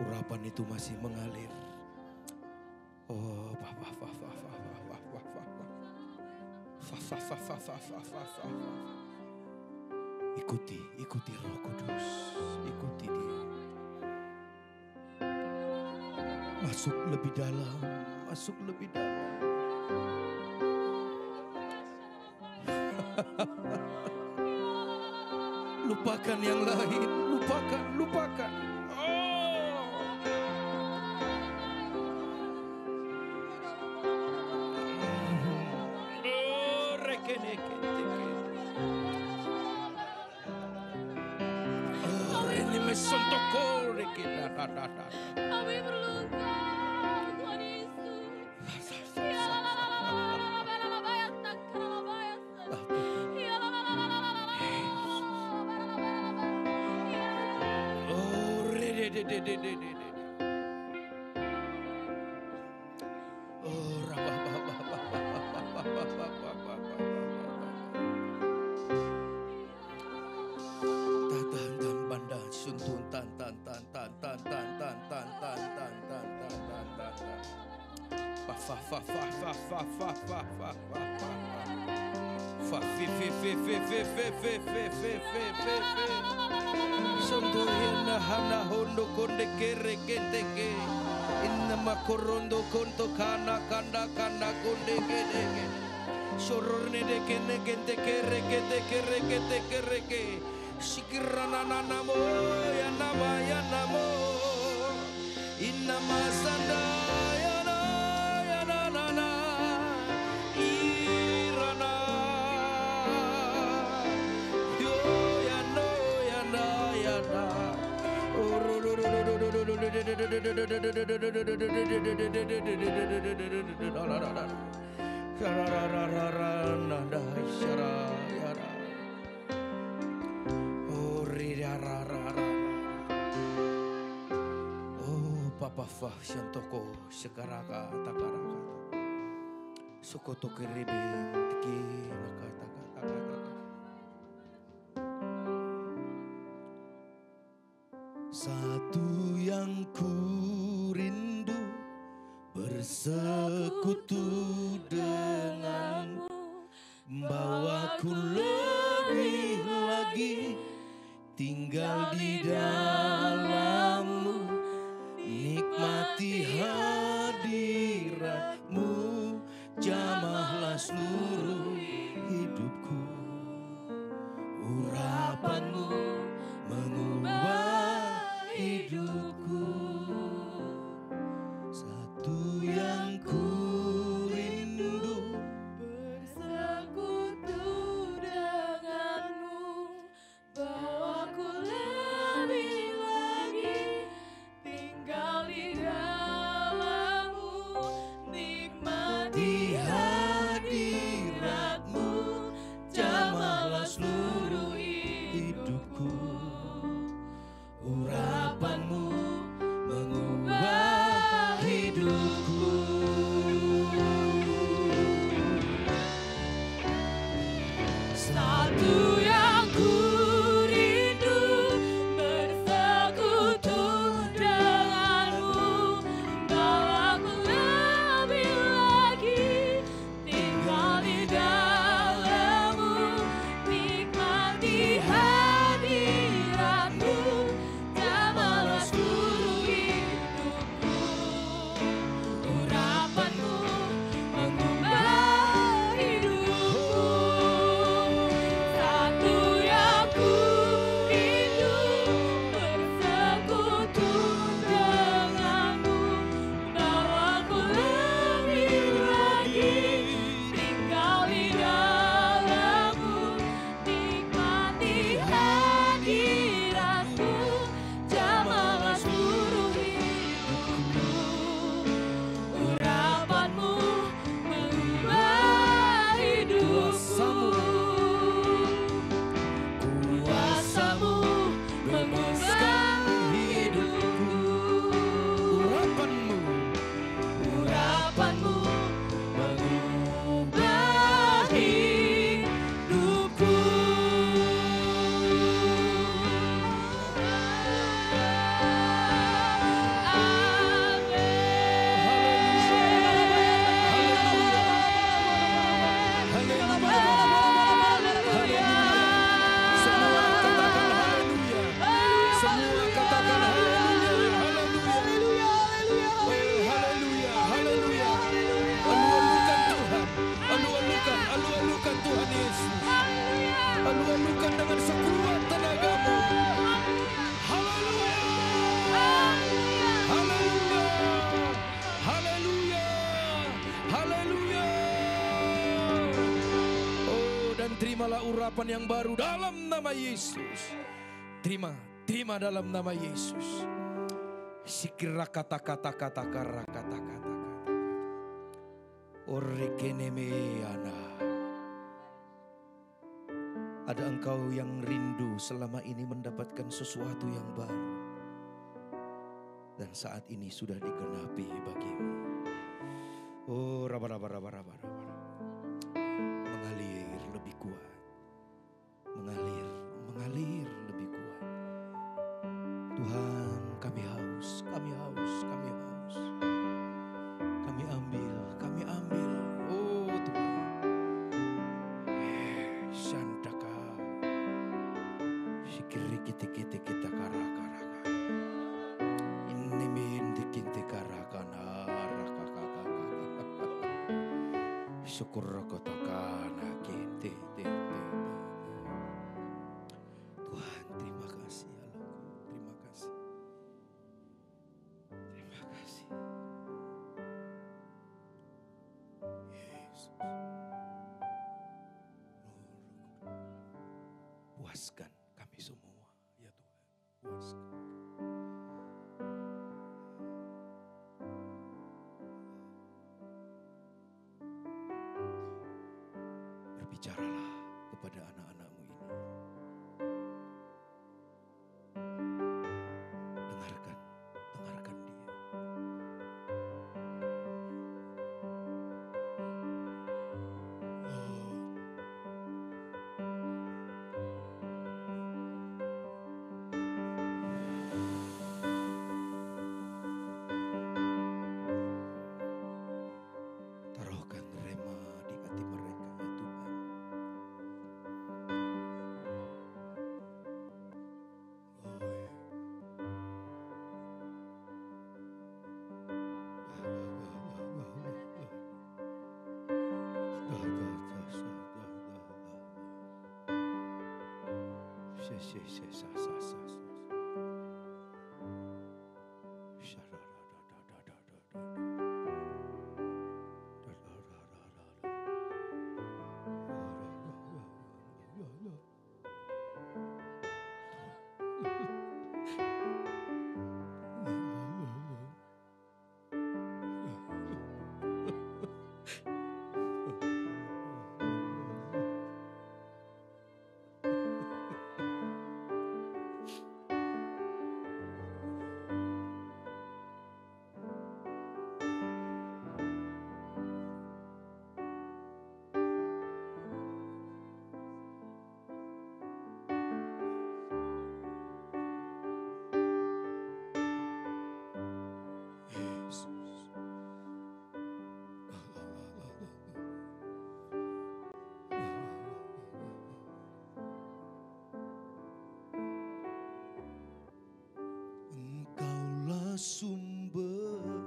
Urapan itu masih mengalir. Oh, ikuti Roh Kudus, ikuti Dia. Masuk lebih dalam, masuk lebih dalam. Lupakan yang lain, lupakan. Kami perlu Engkau, Tuhan Yesus. Makorondo konto kana kanda kanda konde gede sororne de kene kente kere kete sikirana namo ya namo inama sanda ya na irana yo ya na Papa Fah Shantoko Sekaraka Takaraka Sokoto Kerebe Tiki Nakata. Satu yang ku rindu bersekutu denganmu, bawaku lebih lagi tinggal di dalammu, nikmati hadiratmu, jamahlah seluruh hidupku, urapanmu mengubah hidupku. Satu yang ku rindu Bersekutu denganmu, bawaku lebih lagi tinggal di dalam. terimalah urapan yang baru dalam nama Yesus. Terima dalam nama Yesus. Sikira kata-kata Orekenemeana. Ada engkau yang rindu selama ini mendapatkan sesuatu yang baru. Dan saat ini sudah digenapi bagimu. Oh, raba. Mengalir lebih kuat. Mengalir lebih kuat. Tuhan, kami haus. Kami ambil. Oh Tuhan. Santaka. Sikiri kita karaka. Ini minti kita karakana. Syukur kotakana kita. Tuhan, terima kasih Allahku. Terima kasih. Yesus. Puaskan kami semua ya Tuhan. Puaskan. Berbicaralah kepada anak-anak-Mu ini. Dengarkan dia. Taruhkan rema di hati mereka ya Tuhan. Engkaulah sumber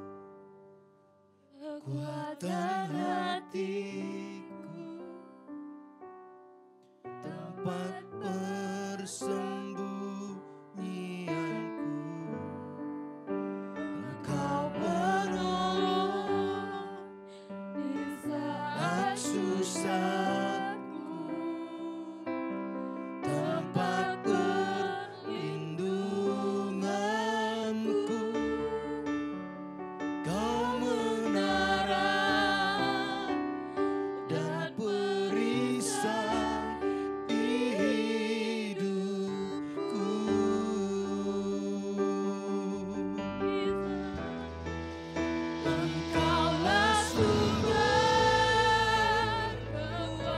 kekuatan hatiku, tempat persembunyianku. Engkau penolong di saat susahku, tempat perlindunganku. Kau menara dan perisai di hidupku. Engkaulah sumber kekuatan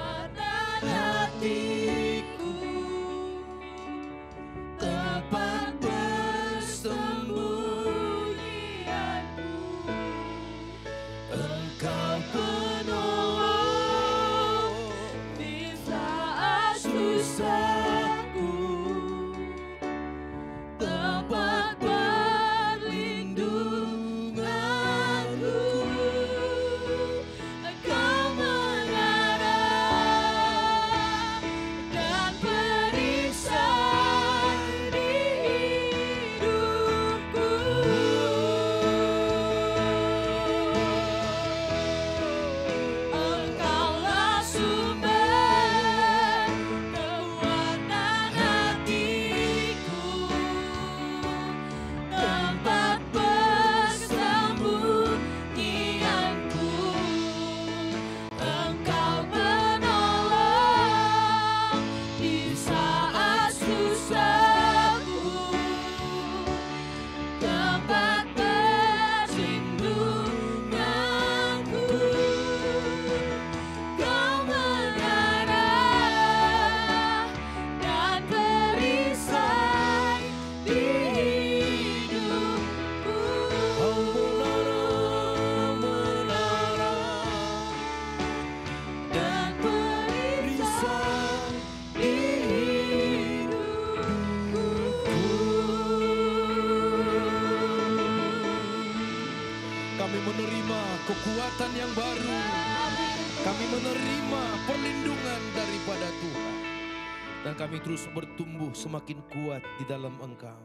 yang baru. Kami menerima perlindungan daripada Tuhan. Dan kami terus bertumbuh semakin kuat di dalam Engkau.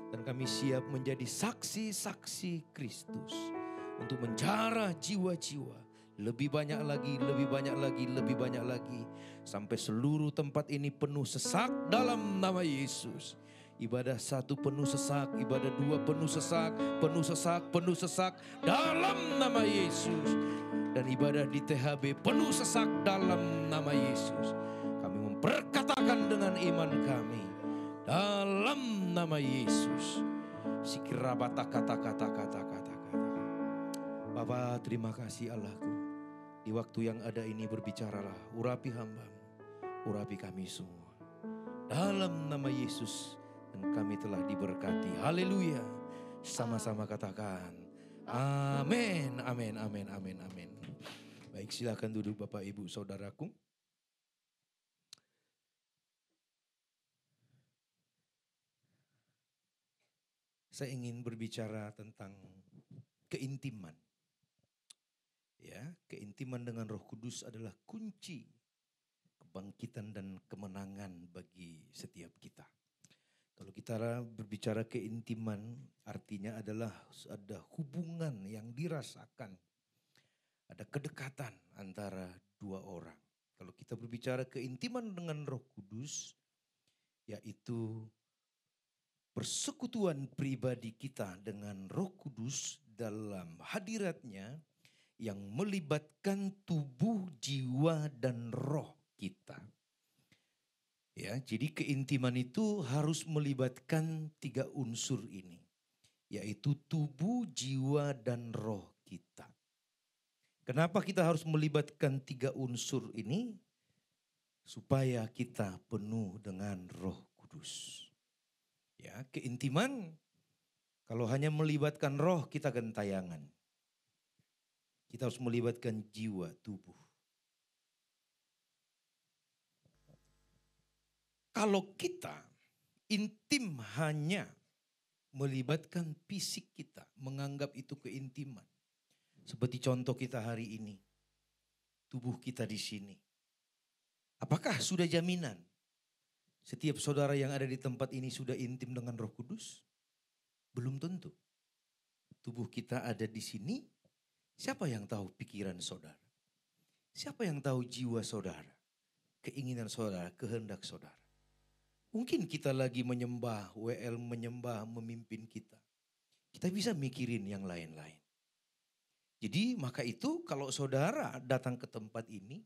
Dan kami siap menjadi saksi-saksi Kristus. Untuk menjarah jiwa-jiwa. Lebih banyak lagi, lebih banyak lagi, lebih banyak lagi. Sampai seluruh tempat ini penuh sesak dalam nama Yesus. Ibadah 1 penuh sesak, ibadah 2 penuh sesak, penuh sesak, penuh sesak dalam nama Yesus. Dan ibadah di THB penuh sesak dalam nama Yesus. Kami memperkatakan dengan iman kami dalam nama Yesus. Sikirabata kata-kata. Bapa, terima kasih Allahku. Di waktu yang ada ini berbicaralah, urapi hamba-Mu, urapi kami semua. Dalam nama Yesus. Dan kami telah diberkati. Haleluya. Sama-sama katakan. Amin, amin, amin, amin, amin. Baik, silakan duduk Bapak Ibu Saudaraku. Saya ingin berbicara tentang keintiman. Ya, keintiman dengan Roh Kudus adalah kunci kebangkitan dan kemenangan bagi setiap kita. Kalau kita berbicara keintiman, artinya adalah ada hubungan yang dirasakan. Ada kedekatan antara dua orang. Kalau kita berbicara keintiman dengan Roh Kudus, yaitu persekutuan pribadi kita dengan Roh Kudus dalam hadiratnya yang melibatkan tubuh, jiwa, dan roh kita. Ya, jadi keintiman itu harus melibatkan 3 unsur ini, yaitu tubuh, jiwa, dan roh kita. Kenapa kita harus melibatkan 3 unsur ini? Supaya kita penuh dengan Roh Kudus. Ya, keintiman kalau hanya melibatkan roh kita gentayangan. Kita harus melibatkan jiwa, tubuh. Kalau kita intim hanya melibatkan fisik kita, menganggap itu keintiman. Seperti contoh kita hari ini, tubuh kita di sini. Apakah sudah jaminan setiap saudara yang ada di tempat ini sudah intim dengan Roh Kudus? Belum tentu. Tubuh kita ada di sini, siapa yang tahu pikiran saudara? Siapa yang tahu jiwa saudara? Keinginan saudara, kehendak saudara. Mungkin kita lagi menyembah, WL menyembah, memimpin kita. Kita bisa mikirin yang lain-lain. Jadi maka itu kalau saudara datang ke tempat ini,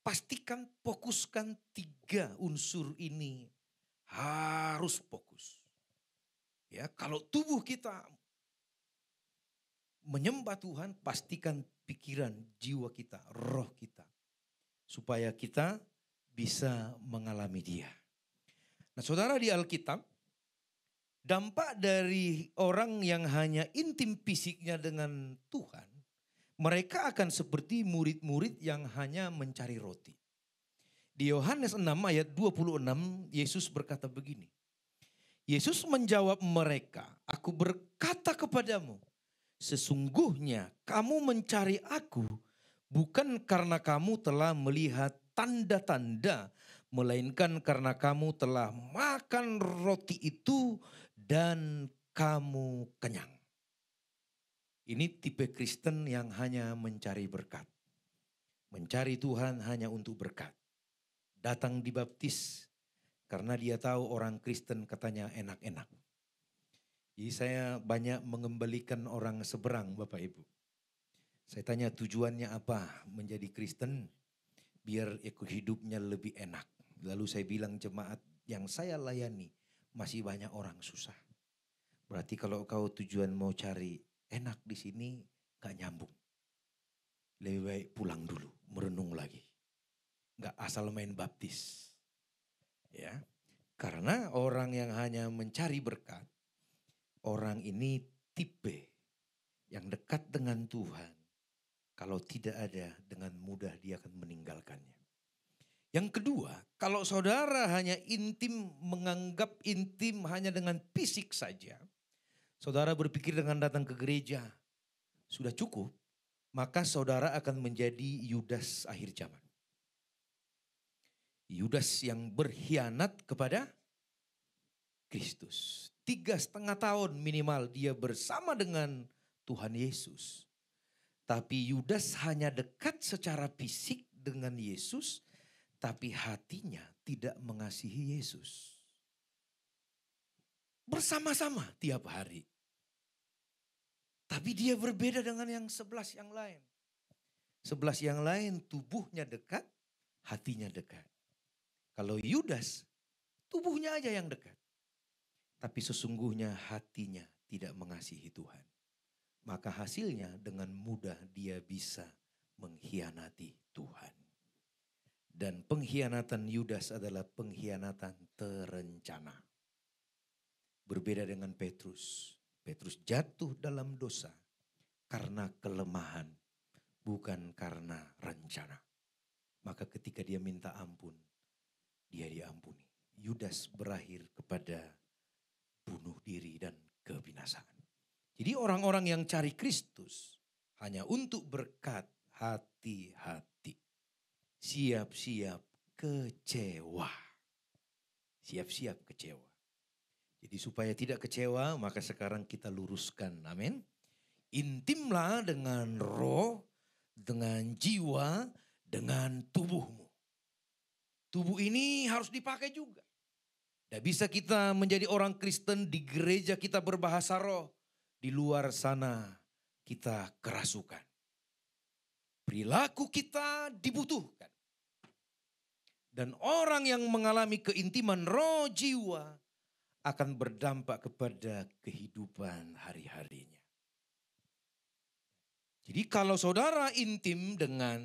pastikan fokuskan 3 unsur ini. Harus fokus. Ya, kalau tubuh kita menyembah Tuhan, pastikan pikiran, jiwa kita, roh kita. Supaya kita bisa mengalami Dia. Nah, saudara, di Alkitab, dampak dari orang yang hanya intim fisiknya dengan Tuhan, mereka akan seperti murid-murid yang hanya mencari roti. Di Yohanes 6 ayat 26, Yesus berkata begini. Yesus menjawab mereka, "Aku berkata kepadamu, sesungguhnya kamu mencari aku bukan karena kamu telah melihat tanda-tanda, melainkan karena kamu telah makan roti itu dan kamu kenyang." Ini tipe Kristen yang hanya mencari berkat. Mencari Tuhan hanya untuk berkat. Datang dibaptis karena dia tahu orang Kristen katanya enak-enak. Jadi saya banyak mengembalikan orang seberang Bapak Ibu. Saya tanya tujuannya apa menjadi Kristen? Biar hidupnya lebih enak. Lalu saya bilang jemaat yang saya layani masih banyak orang susah. Berarti kalau kau tujuan mau cari enak di sini gak nyambung. Lebih baik pulang dulu, merenung lagi. Gak asal main baptis. Ya, karena orang yang hanya mencari berkat, orang ini tipe yang dekat dengan Tuhan. Kalau tidak ada, dengan mudah dia akan meninggalkannya. Yang kedua, kalau saudara hanya intim, menganggap intim hanya dengan fisik saja. Saudara berpikir dengan datang ke gereja, sudah cukup. maka saudara akan menjadi Yudas akhir zaman. Yudas yang berkhianat kepada Kristus. 3,5 tahun minimal dia bersama dengan Tuhan Yesus. Tapi Yudas hanya dekat secara fisik dengan Yesus, tapi hatinya tidak mengasihi Yesus. Bersama-sama tiap hari. Tapi dia berbeda dengan yang 11 yang lain. 11 yang lain tubuhnya dekat, hatinya dekat. Kalau Yudas, tubuhnya aja yang dekat. Tapi sesungguhnya hatinya tidak mengasihi Tuhan. Maka hasilnya dengan mudah dia bisa mengkhianati Tuhan. Dan pengkhianatan Yudas adalah pengkhianatan terencana. Berbeda dengan Petrus. Petrus jatuh dalam dosa karena kelemahan, bukan karena rencana. Maka ketika dia minta ampun, dia diampuni. Yudas berakhir kepada bunuh diri dan kebinasaan. Jadi orang-orang yang cari Kristus hanya untuk berkat, hati-hati. Siap-siap kecewa. Siap-siap kecewa. Jadi supaya tidak kecewa, maka sekarang kita luruskan. Amin. Intimlah dengan roh, dengan jiwa, dengan tubuhmu. Tubuh ini harus dipakai juga. Tidak bisa kita menjadi orang Kristen di gereja kita berbahasa roh. Di luar sana kita kerasukan. Perilaku kita dibutuhkan. Dan orang yang mengalami keintiman roh jiwa akan berdampak kepada kehidupan hari-harinya. Jadi kalau saudara intim dengan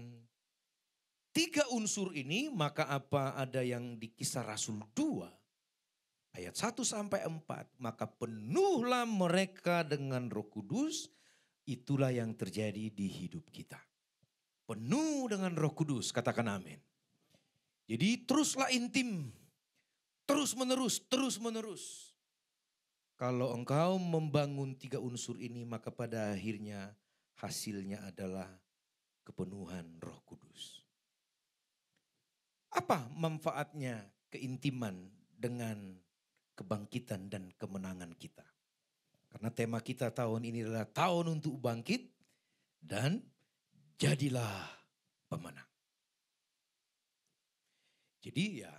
3 unsur ini, maka apa ada yang di Kisah Rasul 2 ayat 1-4, maka penuhlah mereka dengan Roh Kudus, itulah yang terjadi di hidup kita. Penuh dengan Roh Kudus, katakan amin. Jadi teruslah intim, terus menerus. Kalau engkau membangun 3 unsur ini, maka pada akhirnya hasilnya adalah kepenuhan Roh Kudus. Apa manfaatnya keintiman dengan kebangkitan dan kemenangan kita? Karena tema kita tahun ini adalah tahun untuk bangkit dan jadilah pemenang. Jadi ya,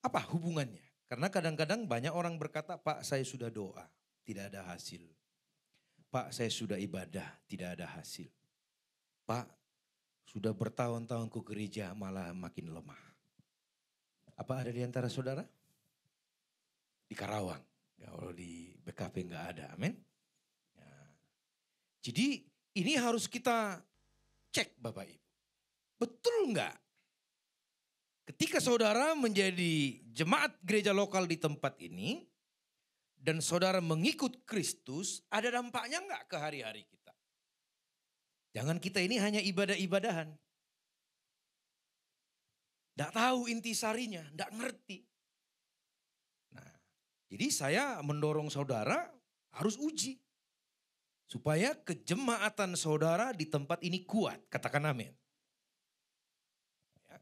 apa hubungannya? Karena kadang-kadang banyak orang berkata, Pak saya sudah doa, tidak ada hasil. Pak saya sudah ibadah, tidak ada hasil. Pak sudah bertahun-tahun ke gereja malah makin lemah. Apa ada di antara saudara? Di Karawang, kalau di BKP enggak ada, amin. Ya. Jadi ini harus kita cek Bapak Ibu. Betul enggak? Ketika saudara menjadi jemaat gereja lokal di tempat ini, dan saudara mengikut Kristus, ada dampaknya enggak ke hari-hari kita? Jangan kita ini hanya ibadah-ibadahan. Enggak tahu intisarinya, enggak ngerti. Jadi saya mendorong saudara harus uji. Supaya kejemaatan saudara di tempat ini kuat. Katakan amin. Ya.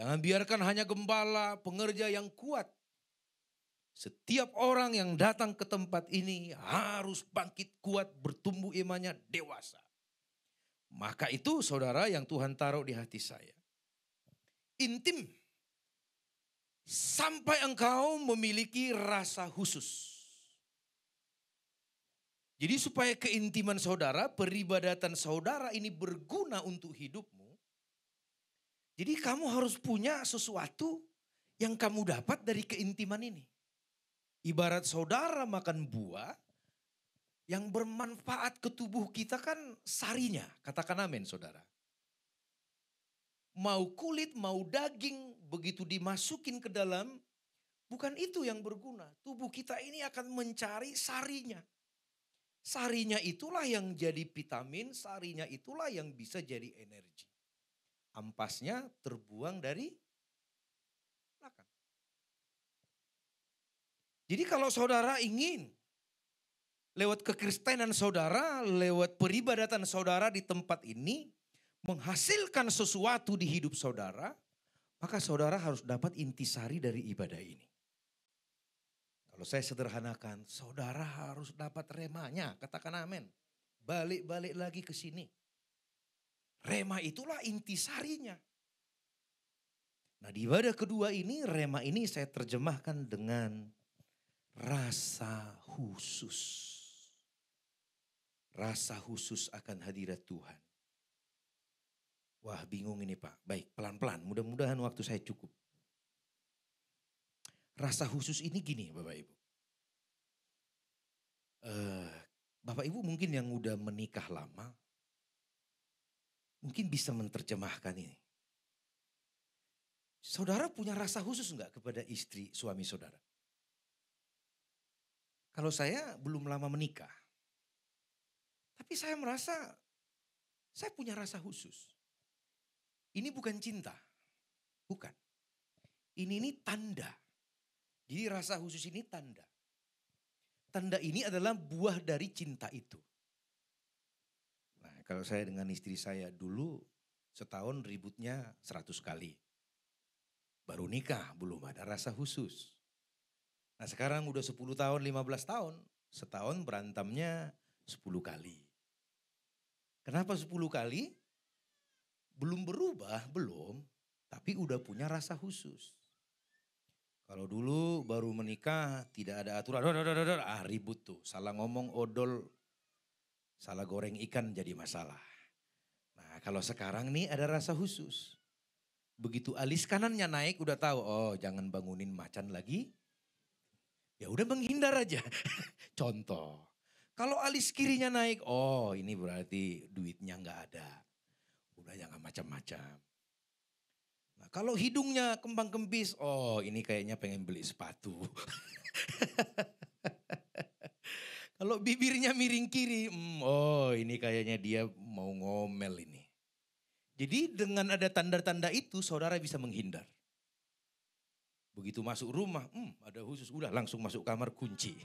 Jangan biarkan hanya gembala, pengerja yang kuat. Setiap orang yang datang ke tempat ini harus bangkit kuat, bertumbuh imannya dewasa. Maka itu saudara yang Tuhan taruh di hati saya. Intim. Sampai engkau memiliki rasa khusus. Jadi supaya keintiman saudara, peribadatan saudara ini berguna untuk hidupmu. Jadi kamu harus punya sesuatu yang kamu dapat dari keintiman ini. Ibarat saudara makan buah yang bermanfaat ke tubuh kita kan sarinya. Katakan amin saudara. Mau kulit, mau daging, begitu dimasukin ke dalam, bukan itu yang berguna. Tubuh kita ini akan mencari sarinya. Sarinya itulah yang jadi vitamin, sarinya itulah yang bisa jadi energi. Ampasnya terbuang dari belakang. Jadi kalau saudara ingin lewat kekristenan saudara, lewat peribadatan saudara di tempat ini, menghasilkan sesuatu di hidup saudara, maka saudara harus dapat intisari dari ibadah ini. Kalau saya sederhanakan, saudara harus dapat remanya, katakan amin. Balik-balik lagi ke sini. Rema itulah intisarinya. Nah di ibadah kedua ini, rema ini saya terjemahkan dengan rasa khusus. Rasa khusus akan hadirat Tuhan. Wah bingung ini Pak. Baik pelan-pelan, mudah-mudahan waktu saya cukup. Rasa khusus ini gini Bapak Ibu. Bapak Ibu mungkin yang udah menikah lama, mungkin bisa menerjemahkan ini. Saudara punya rasa khusus enggak kepada istri suami saudara? Kalau saya belum lama menikah, tapi saya merasa saya punya rasa khusus. Ini bukan cinta, bukan. Ini tanda. Jadi rasa khusus ini tanda. Tanda ini adalah buah dari cinta itu. Nah kalau saya dengan istri saya dulu setahun ributnya 100 kali. Baru nikah belum ada rasa khusus. Nah sekarang udah 10 tahun, 15 tahun. Setahun berantamnya 10 kali. Kenapa 10 kali? Belum berubah, belum. Tapi udah punya rasa khusus. Kalau dulu baru menikah tidak ada aturan, ribut tuh. Salah ngomong odol, salah goreng ikan jadi masalah. Nah kalau sekarang nih ada rasa khusus. Begitu alis kanannya naik udah tahu, oh jangan bangunin macan lagi. Ya udah menghindar aja. Contoh, kalau alis kirinya naik, oh ini berarti duitnya nggak ada. Udah jangan macam-macam. Nah, kalau hidungnya kembang kempis, oh ini kayaknya pengen beli sepatu. Kalau bibirnya miring kiri, oh ini kayaknya dia mau ngomel ini. Jadi dengan ada tanda-tanda itu saudara bisa menghindar. Begitu masuk rumah, ada khusus, udah langsung masuk kamar kunci.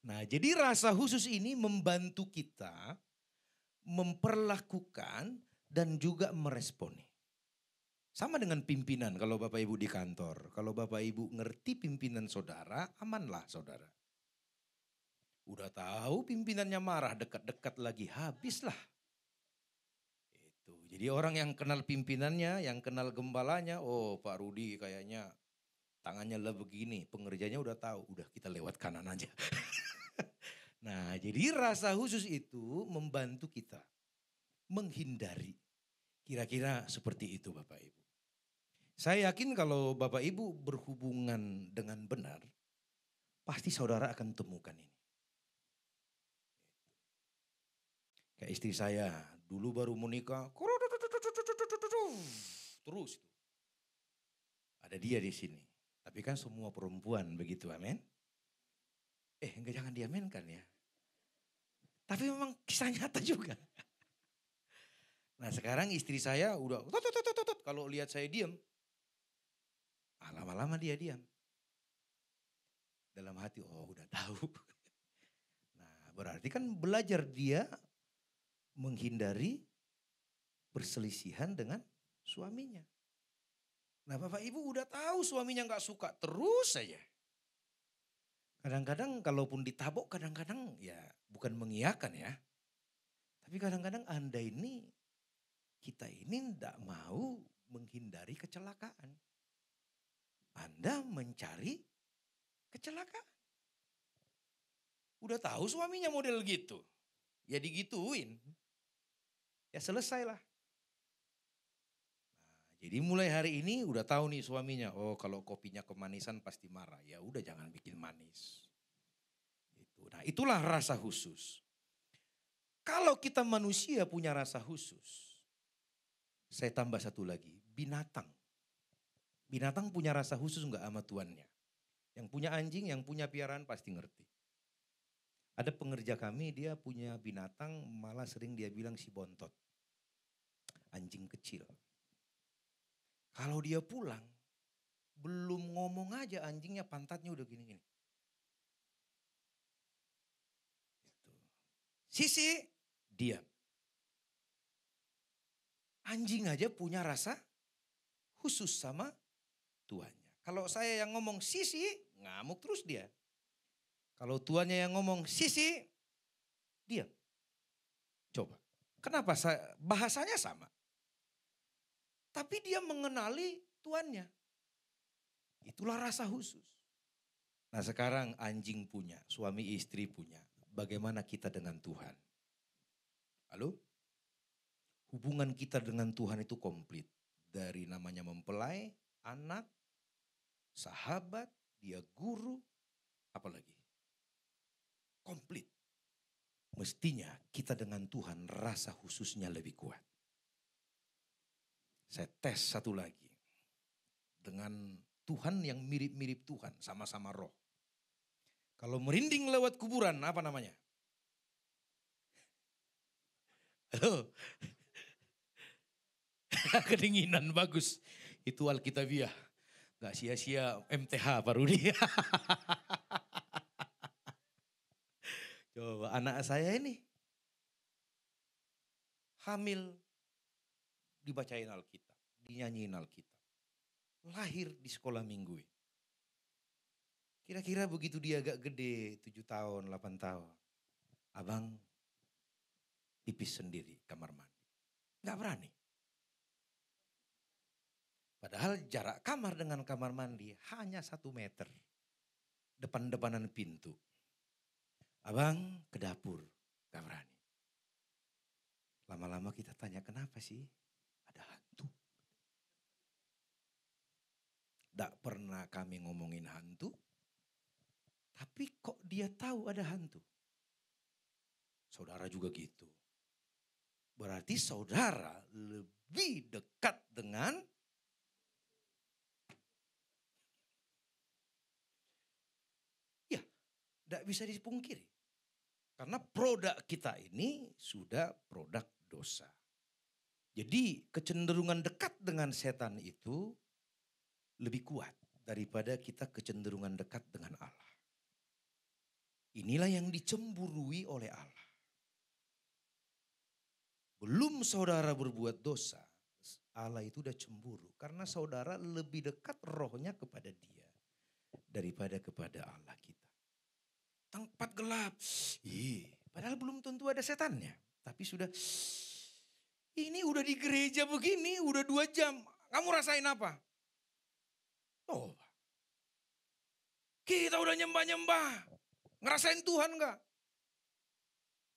Nah jadi rasa khusus ini membantu kita memperlakukan dan juga meresponi. Sama dengan pimpinan kalau Bapak Ibu di kantor. Kalau Bapak Ibu ngerti pimpinan saudara, amanlah saudara. Udah tahu pimpinannya marah, dekat-dekat lagi, habislah. Itu. Jadi orang yang kenal pimpinannya, yang kenal gembalanya, oh Pak Rudi kayaknya tangannya lah begini, pengerjanya udah tahu, udah kita lewat kanan aja. Nah jadi rasa khusus itu membantu kita menghindari. Kira-kira seperti itu Bapak Ibu. Saya yakin kalau Bapak Ibu berhubungan dengan benar, pasti saudara akan temukan ini. Kayak istri saya, dulu baru menikah, terus itu. Ada dia di sini. Tapi kan semua perempuan begitu, amin. Enggak jangan diamenkan ya. Tapi memang kisah nyata juga. Nah sekarang istri saya udah kalau lihat saya diam. Lama-lama dia diam. Dalam hati udah tahu. Nah berarti kan belajar dia menghindari perselisihan dengan suaminya. Nah Bapak Ibu udah tahu suaminya gak suka terus saja. Kadang-kadang kalaupun ditabok kadang-kadang ya bukan mengiyakan ya. Tapi kadang-kadang kita ini tidak mau menghindari kecelakaan. Anda mencari kecelakaan. Udah tahu suaminya model gitu. Ya digituin. Ya selesailah. Nah, jadi mulai hari ini udah tahu nih suaminya. Oh kalau kopinya kemanisan pasti marah. Ya udah jangan bikin manis. Nah itulah rasa khusus. Kalau kita manusia punya rasa khusus. Saya tambah satu lagi, binatang. Binatang punya rasa khusus enggak sama tuannya? Yang punya anjing, yang punya piaraan pasti ngerti. Ada pengerja kami, dia punya binatang, malah sering dia bilang si bontot. Anjing kecil. Kalau dia pulang, belum ngomong aja anjingnya pantatnya udah gini-gini. Sisi, diam. Anjing aja punya rasa khusus sama tuannya. Kalau saya yang ngomong sisi, ngamuk terus dia. Kalau tuannya yang ngomong sisi, diam. Coba, kenapa bahasanya sama? Tapi dia mengenali tuannya. Itulah rasa khusus. Nah sekarang anjing punya, suami istri punya. Bagaimana kita dengan Tuhan? Halo? Hubungan kita dengan Tuhan itu komplit. Dari namanya mempelai, anak, sahabat, dia guru, apalagi. Komplit. Mestinya kita dengan Tuhan rasa khususnya lebih kuat. Saya tes satu lagi. Dengan Tuhan yang mirip-mirip Tuhan, sama-sama roh. Kalau merinding lewat kuburan, apa namanya? Halo? Kedinginan, bagus. Itu Alkitabiah. Gak sia-sia MTH Pak Rudi. Coba anak saya ini hamil dibacain Alkitab, dinyanyiin Alkitab. Lahir di sekolah minggu. Kira-kira begitu dia agak gede, 7 tahun, 8 tahun. Abang pipis sendiri kamar mandi. Gak berani. Padahal jarak kamar dengan kamar mandi hanya 1 meter. Depan-depanan pintu. Abang ke dapur, gak berani. Lama-lama kita tanya kenapa sih? Ada hantu. Tidak pernah kami ngomongin hantu. Tapi kok dia tahu ada hantu? Saudara juga gitu. Berarti saudara lebih dekat dengan ya, tidak bisa dipungkiri. Karena produk kita ini sudah produk dosa. Jadi kecenderungan dekat dengan setan itu lebih kuat daripada kita kecenderungan dekat dengan Allah. Inilah yang dicemburui oleh Allah. Belum saudara berbuat dosa, Allah itu udah cemburu. Karena saudara lebih dekat rohnya kepada dia daripada kepada Allah kita. Tempat gelap, padahal belum tentu ada setannya. Tapi sudah, ini udah di gereja begini, udah 2 jam. Kamu rasain apa? Oh, kita udah nyembah-nyembah. Ngerasain Tuhan enggak?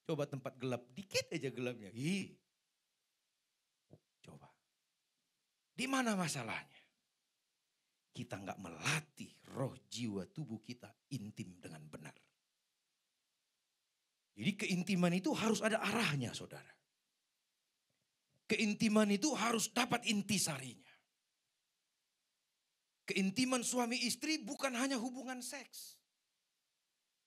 Coba tempat gelap, dikit aja gelapnya. Coba. Di mana masalahnya? Kita enggak melatih roh, jiwa, tubuh kita intim dengan benar. Jadi keintiman itu harus ada arahnya, saudara. Keintiman itu harus dapat intisarinya. Keintiman suami istri bukan hanya hubungan seks.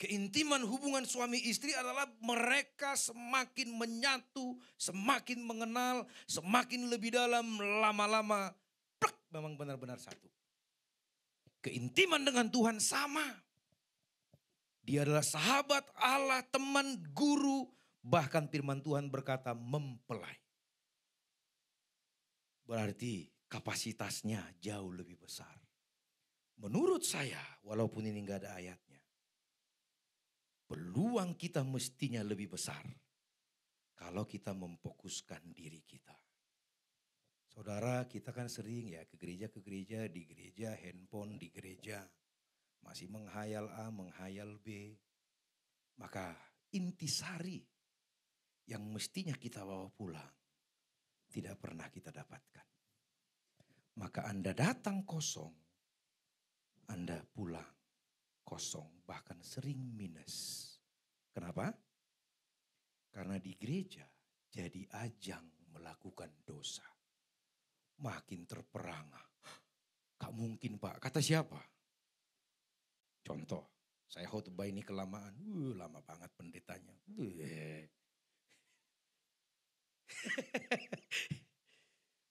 Keintiman hubungan suami istri adalah mereka semakin menyatu, semakin mengenal, semakin lebih dalam, lama-lama memang benar-benar satu. Keintiman dengan Tuhan sama. Dia adalah sahabat Allah, teman, guru, bahkan firman Tuhan berkata mempelai. Berarti kapasitasnya jauh lebih besar. Menurut saya, walaupun ini enggak ada ayatnya, peluang kita mestinya lebih besar kalau kita memfokuskan diri kita. Saudara, kita kan sering ya ke gereja, di gereja, handphone di gereja. Masih menghayal A, menghayal B. Maka intisari yang mestinya kita bawa pulang tidak pernah kita dapatkan. Maka Anda datang kosong, Anda pulang kosong, bahkan sering minus. Kenapa? Karena di gereja jadi ajang melakukan dosa. Makin terperangah. Gak mungkin Pak, kata siapa? Contoh, saya khotbah ini kelamaan. Lama banget pendetanya.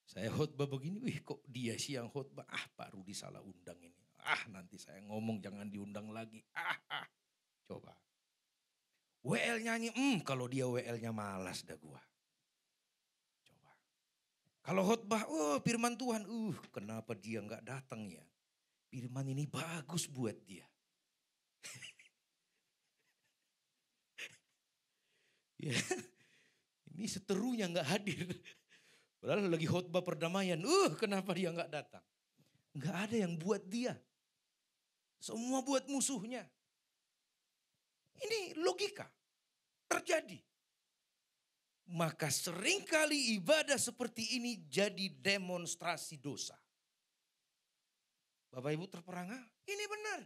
Saya khotbah begini, kok dia sih yang khotbah? Pak Rudi salah undang ini. Nanti saya ngomong jangan diundang lagi. Coba. WL nyanyi, kalau dia WL-nya malas dah gua. Coba. Kalau khotbah, firman Tuhan, kenapa dia nggak datang ya? Firman ini bagus buat dia. Ya, ini seterunya nggak hadir. Padahal lagi khotbah perdamaian, kenapa dia nggak datang? Nggak ada yang buat dia. Semua buat musuhnya. Ini logika terjadi. Maka seringkali ibadah seperti ini jadi demonstrasi dosa. Bapak Ibu terperangah, ini benar.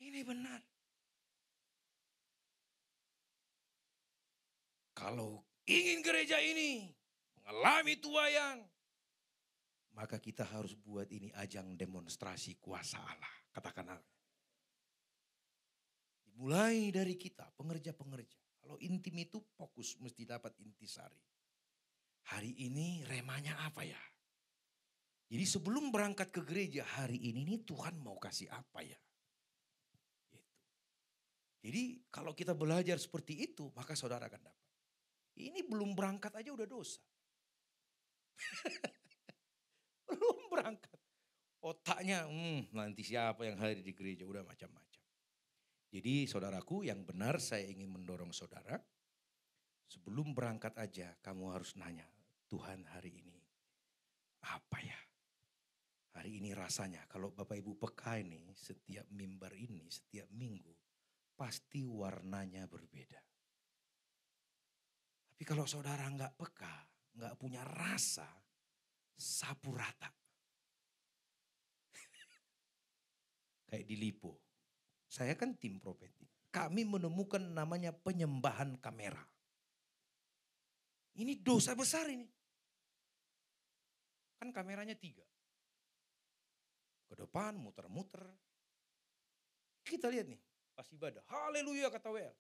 Ini benar. Kalau ingin gereja ini mengalami tuayan, maka kita harus buat ini ajang demonstrasi kuasa Allah. Katakan Allah. Dimulai dari kita, pengerja-pengerja. Kalau intim itu fokus mesti dapat intisari. Hari ini remanya apa ya? Jadi sebelum berangkat ke gereja hari ini nih Tuhan mau kasih apa ya? Gitu. Jadi kalau kita belajar seperti itu maka saudara akan dapat. Ini belum berangkat aja udah dosa. Belum berangkat. Otaknya nanti siapa yang hadir di gereja udah macam-macam. Jadi saudaraku yang benar saya ingin mendorong saudara. Sebelum berangkat aja kamu harus nanya. Tuhan hari ini apa ya? Hari ini rasanya kalau Bapak Ibu peka ini setiap mimbar ini setiap minggu. Pasti warnanya berbeda. Tapi kalau saudara nggak peka, nggak punya rasa, sapu rata. Kayak di Lipo. Saya kan tim prophetic. Kami menemukan namanya penyembahan kamera. Ini dosa besar ini. Kan kameranya 3. Ke depan muter-muter. Kita lihat nih pas ibadah. Haleluya kata WL.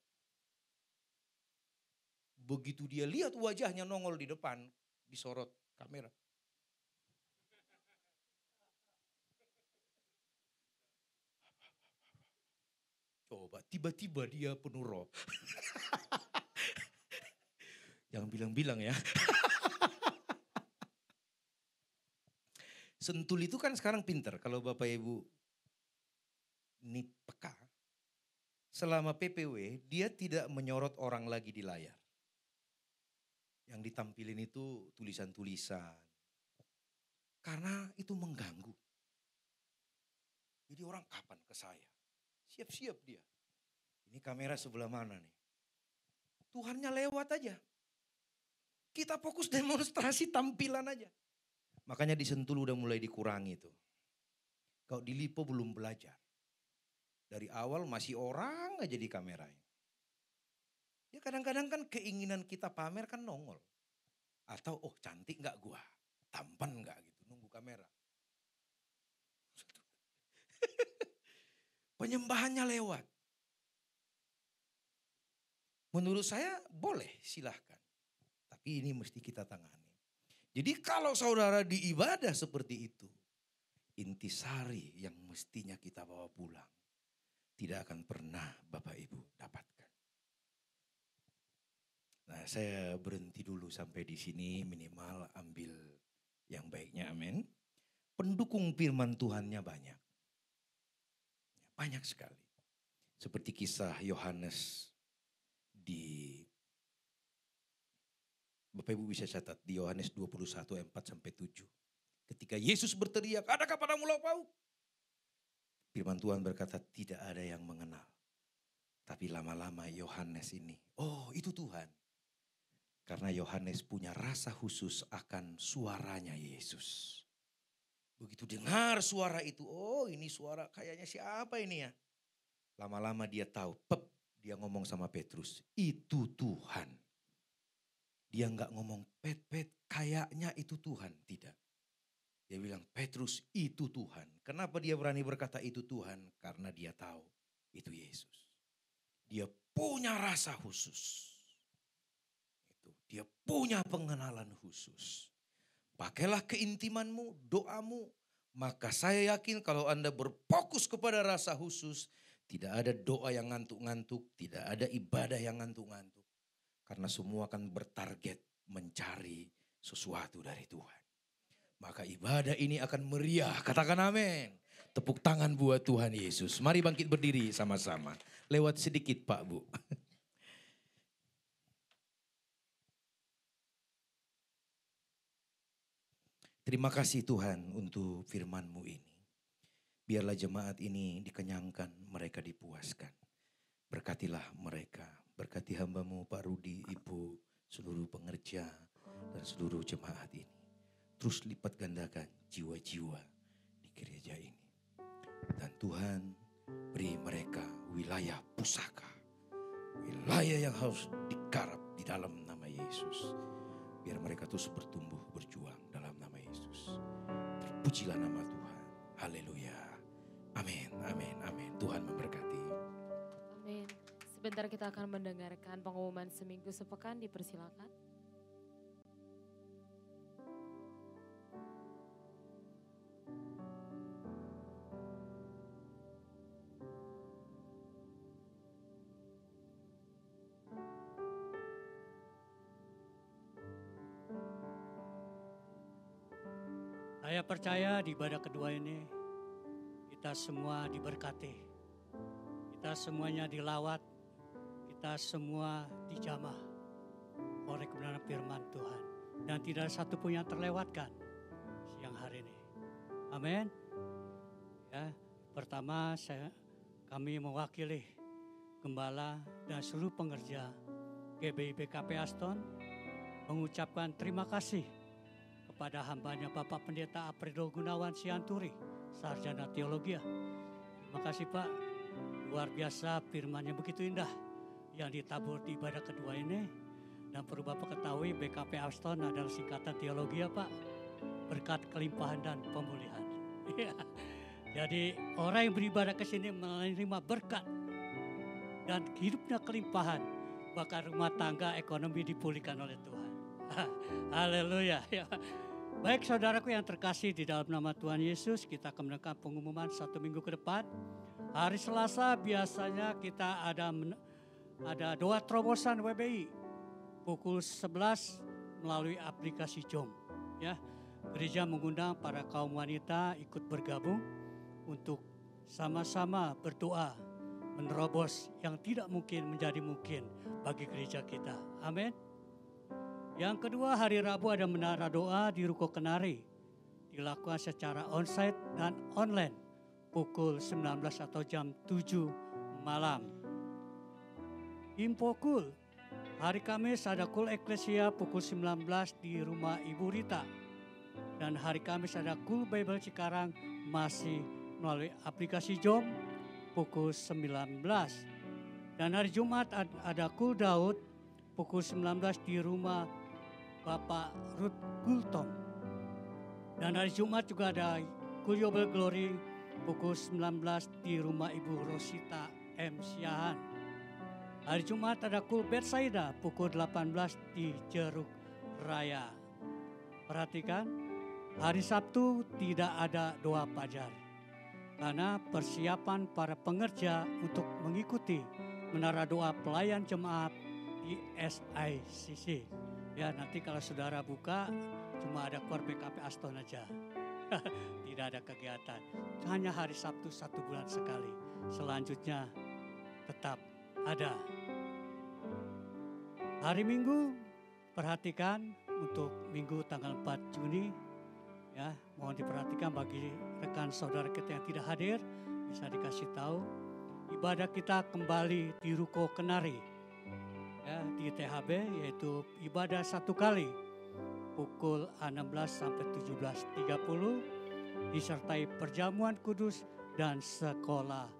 Begitu dia lihat wajahnya nongol di depan. Disorot kamera. Coba tiba-tiba dia penuh roh. Jangan bilang-bilang ya. Sentul itu kan sekarang pinter. Kalau Bapak Ibu ini peka. Selama PPW dia tidak menyorot orang lagi di layar. Yang ditampilin itu tulisan-tulisan. Karena itu mengganggu. Jadi orang kapan ke saya? Siap-siap dia. Ini kamera sebelah mana nih? Tuhannya lewat aja. Kita fokus demonstrasi tampilan aja. Makanya di Sentul udah mulai dikurangi tuh. Kalau di Lipo belum belajar. Dari awal masih orang aja di kameranya. Ya kadang-kadang kan keinginan kita pamer kan nongol. Atau cantik gak gua? Tampan gak gitu, nunggu kamera. Penyembahannya lewat. Menurut saya boleh silahkan. Tapi ini mesti kita tangani. Jadi kalau saudara di ibadah seperti itu. Intisari yang mestinya kita bawa pulang. Tidak akan pernah Bapak Ibu dapatkan. Nah saya berhenti dulu sampai di sini minimal ambil yang baiknya amin. Pendukung firman Tuhannya banyak. Banyak sekali. Seperti kisah Yohanes di Bapak Ibu bisa catat di Yohanes 21 ayat 4-7. Ketika Yesus berteriak, adakah padamu lauk pauk? Firman Tuhan berkata tidak ada yang mengenal. Tapi lama-lama Yohanes ini, itu Tuhan. Karena Yohanes punya rasa khusus akan suaranya Yesus. Begitu dengar suara itu, ini suara kayaknya siapa ini ya. Lama-lama dia tahu, dia ngomong sama Petrus, itu Tuhan. Dia nggak ngomong, Pet, kayaknya itu Tuhan, tidak. Dia bilang, Petrus itu Tuhan. Kenapa dia berani berkata itu Tuhan? Karena dia tahu itu Yesus. Dia punya rasa khusus. Dia punya pengenalan khusus. Pakailah keintimanmu, doamu. Maka saya yakin kalau Anda berfokus kepada rasa khusus, Tidak ada doa yang ngantuk-ngantuk, tidak ada ibadah yang ngantuk-ngantuk. Karena semua akan bertarget mencari sesuatu dari Tuhan. Maka ibadah ini akan meriah, katakan amin. Tepuk tangan buat Tuhan Yesus. Mari bangkit berdiri sama-sama. Lewat sedikit Pak Bu. Terima kasih Tuhan untuk firman-Mu ini. Biarlah jemaat ini dikenyangkan, mereka dipuaskan. Berkatilah mereka, berkati hamba-Mu Pak Rudi, Ibu, seluruh pengerja dan seluruh jemaat ini. Terus lipat gandakan jiwa-jiwa di gereja ini. Dan Tuhan beri mereka wilayah pusaka. Wilayah yang harus digarap di dalam nama Yesus. Biar mereka terus bertumbuh, berjuang dalam nama Yesus. Terpujilah nama Tuhan. Haleluya. Amin, amin, amin. Tuhan memberkati. Amin. Sebentar kita akan mendengarkan pengumuman seminggu sepekan, dipersilakan. Saya percaya di ibadah kedua ini kita semua diberkati. Kita semuanya dilawat. Kita semua dijamah oleh kebenaran firman Tuhan. Dan tidak satu pun yang terlewatkan siang hari ini. Amin. Ya, pertama kami mewakili gembala dan seluruh pengerja GBI BKP Aston mengucapkan terima kasih kepada hambanya Bapak Pendeta Alfredo Gunawan Sianturi, Sarjana Teologi. Terima kasih Pak, luar biasa firman-Nya begitu indah yang ditabur di ibadah kedua ini. Dan perlu Bapak ketahui BKP Aston adalah singkatan teologi ya Pak, berkat kelimpahan dan pemulihan. Jadi orang yang beribadah ke sini menerima berkat dan hidupnya kelimpahan, bahkan rumah tangga ekonomi dipulihkan oleh Tuhan. Haleluya. Baik saudaraku yang terkasih di dalam nama Tuhan Yesus, kita akan mendengarkan pengumuman 1 minggu ke depan. Hari Selasa biasanya kita ada doa terobosan WBI pukul 11 melalui aplikasi Zoom. Ya, gereja mengundang para kaum wanita ikut bergabung untuk sama-sama berdoa menerobos yang tidak mungkin menjadi mungkin bagi gereja kita. Amin. Yang kedua, hari Rabu ada menara doa di Ruko Kenari. Dilakukan secara onsite dan online pukul 19 atau jam 7 malam. Info Kul, hari Kamis ada Kul Eklesia pukul 19 di rumah Ibu Rita. Dan hari Kamis ada Kul Bible Cikarang masih melalui aplikasi Zoom pukul 19. Dan hari Jumat ada Kul Daud pukul 19 di rumah Bapak Ruth Gultom. Dan hari Jumat juga ada Kul Yobel Glory pukul 19 di rumah Ibu Rosita M. Siahan. Hari Jumat ada Kul Betsaida pukul 18 di Jeruk Raya. Perhatikan, hari Sabtu tidak ada doa fajar. Karena persiapan para pengerja untuk mengikuti menara doa pelayan jemaat di SICC. Ya, nanti kalau saudara buka cuma ada Kor BKP Aston aja. Tidak ada kegiatan. Hanya hari Sabtu 1 bulan sekali. Selanjutnya tetap ada. Hari Minggu perhatikan untuk Minggu tanggal 4 Juni. Ya, mohon diperhatikan bagi rekan saudara kita yang tidak hadir, bisa dikasih tahu. Ibadah kita kembali di Ruko Kenari. Ya, di THB, yaitu ibadah 1 kali pukul 16 sampai 17.30 disertai perjamuan kudus dan sekolah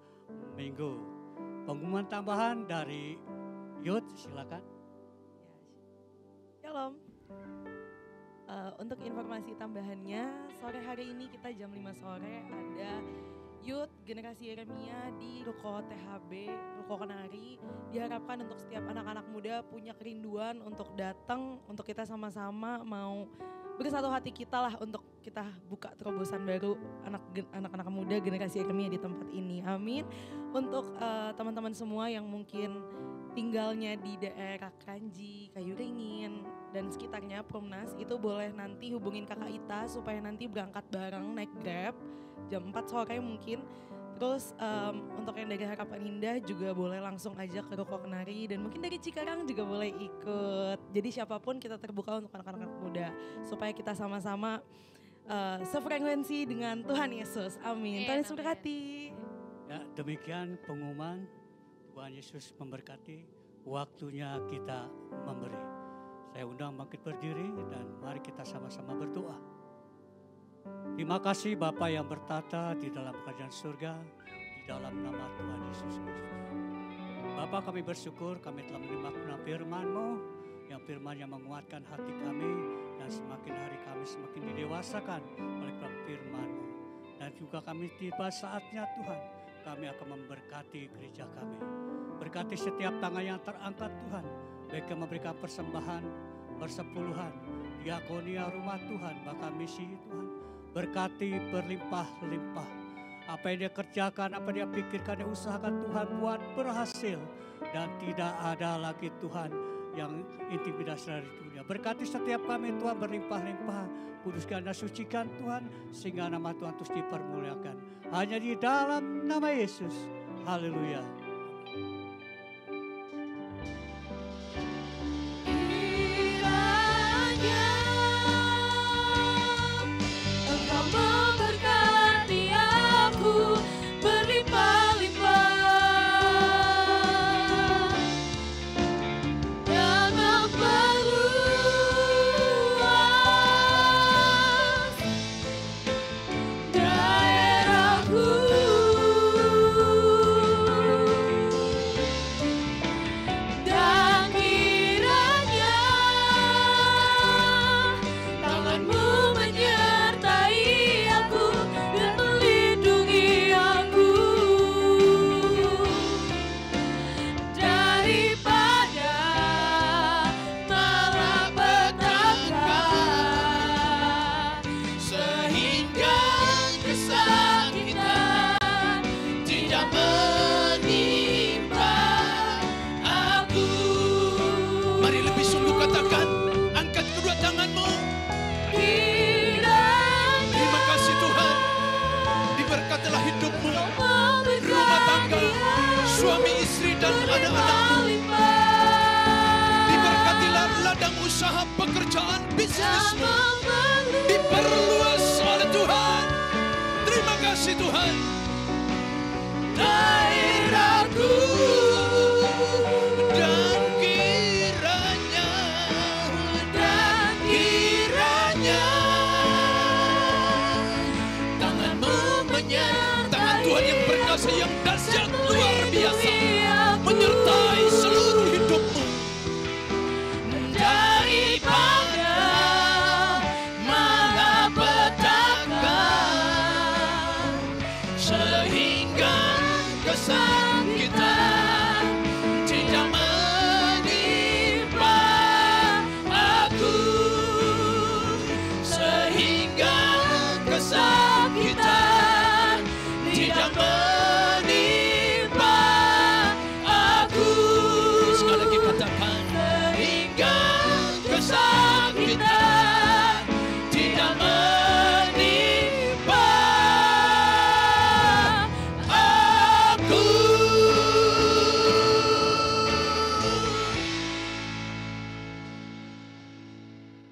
minggu. Pengumuman tambahan dari Yud, silakan. Shalom. Untuk informasi tambahannya, sore hari ini kita jam 5 sore ada Youth Generasi Yeremia di Ruko THB, Ruko Kenari. Diharapkan untuk setiap anak-anak muda punya kerinduan untuk datang, untuk kita sama-sama mau bersatu hati kita lah untuk kita buka terobosan baru anak-anak muda generasi Yeremia di tempat ini. Amin. Untuk teman-teman semua yang mungkin tinggalnya di daerah Kranji, Kayu Ringin, dan sekitarnya Perumnas, itu boleh nanti hubungin kakak Ita supaya nanti berangkat bareng naik Grab jam 4 sore mungkin. Terus untuk yang dari Harapan Indah juga boleh langsung aja ke Ruko Kenari, dan mungkin dari Cikarang juga boleh ikut. Jadi siapapun kita terbuka untuk anak-anak muda supaya kita sama-sama sefrekuensi dengan Tuhan Yesus. Amin. Tuhan Yesus memberkati. Ya, demikian pengumuman. Tuhan Yesus memberkati. Waktunya kita memberi. Saya undang bangkit berdiri dan mari kita sama-sama berdoa. Terima kasih Bapa yang bertata di dalam kerajaan surga, di dalam nama Tuhan Yesus Kristus. Bapa, kami bersyukur kami telah menerima firman-Mu, yang firman yang menguatkan hati kami, dan semakin hari kami semakin didewasakan oleh firman-Mu. Dan juga kami tiba saatnya Tuhan, kami akan memberkati gereja kami. Berkati setiap tangan yang terangkat Tuhan, baik yang memberikan persembahan, persepuluhan, diakonia rumah Tuhan, bahkan misi Tuhan. Berkati berlimpah-limpah. Apa yang dia kerjakan, apa yang dia pikirkan, dia usahakan Tuhan buat berhasil. Dan tidak ada lagi Tuhan yang intimidasi dari dunia. Berkati setiap kami Tuhan berlimpah-limpah. Kuduskan dan sucikan Tuhan sehingga nama Tuhan terus dipermuliakan. Hanya di dalam nama Yesus. Haleluya. Usaha pekerjaan bisnismu diperluas oleh Tuhan. Terima kasih Tuhan. Daerahku dan kiranya tangan-Mu tangan Tuhan yang berkuasa yang dahsyat luar biasa menyertai seluruh hidupmu.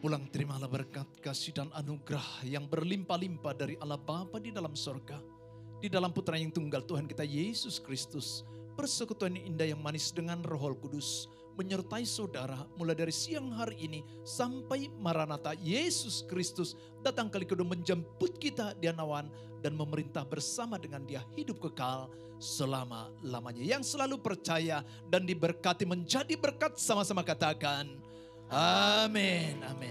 Pulang terimalah berkat, kasih dan anugerah yang berlimpah-limpah dari Allah Bapa di dalam sorga. Di dalam Putra yang tunggal Tuhan kita Yesus Kristus. Persekutuan yang indah yang manis dengan Roh Kudus. Menyertai saudara mulai dari siang hari ini sampai Maranatha Yesus Kristus datang kali kedua menjemput kita di Anawan. Dan memerintah bersama dengan Dia hidup kekal selama-lamanya. Yang selalu percaya dan diberkati menjadi berkat sama-sama katakan. Amin. Amin.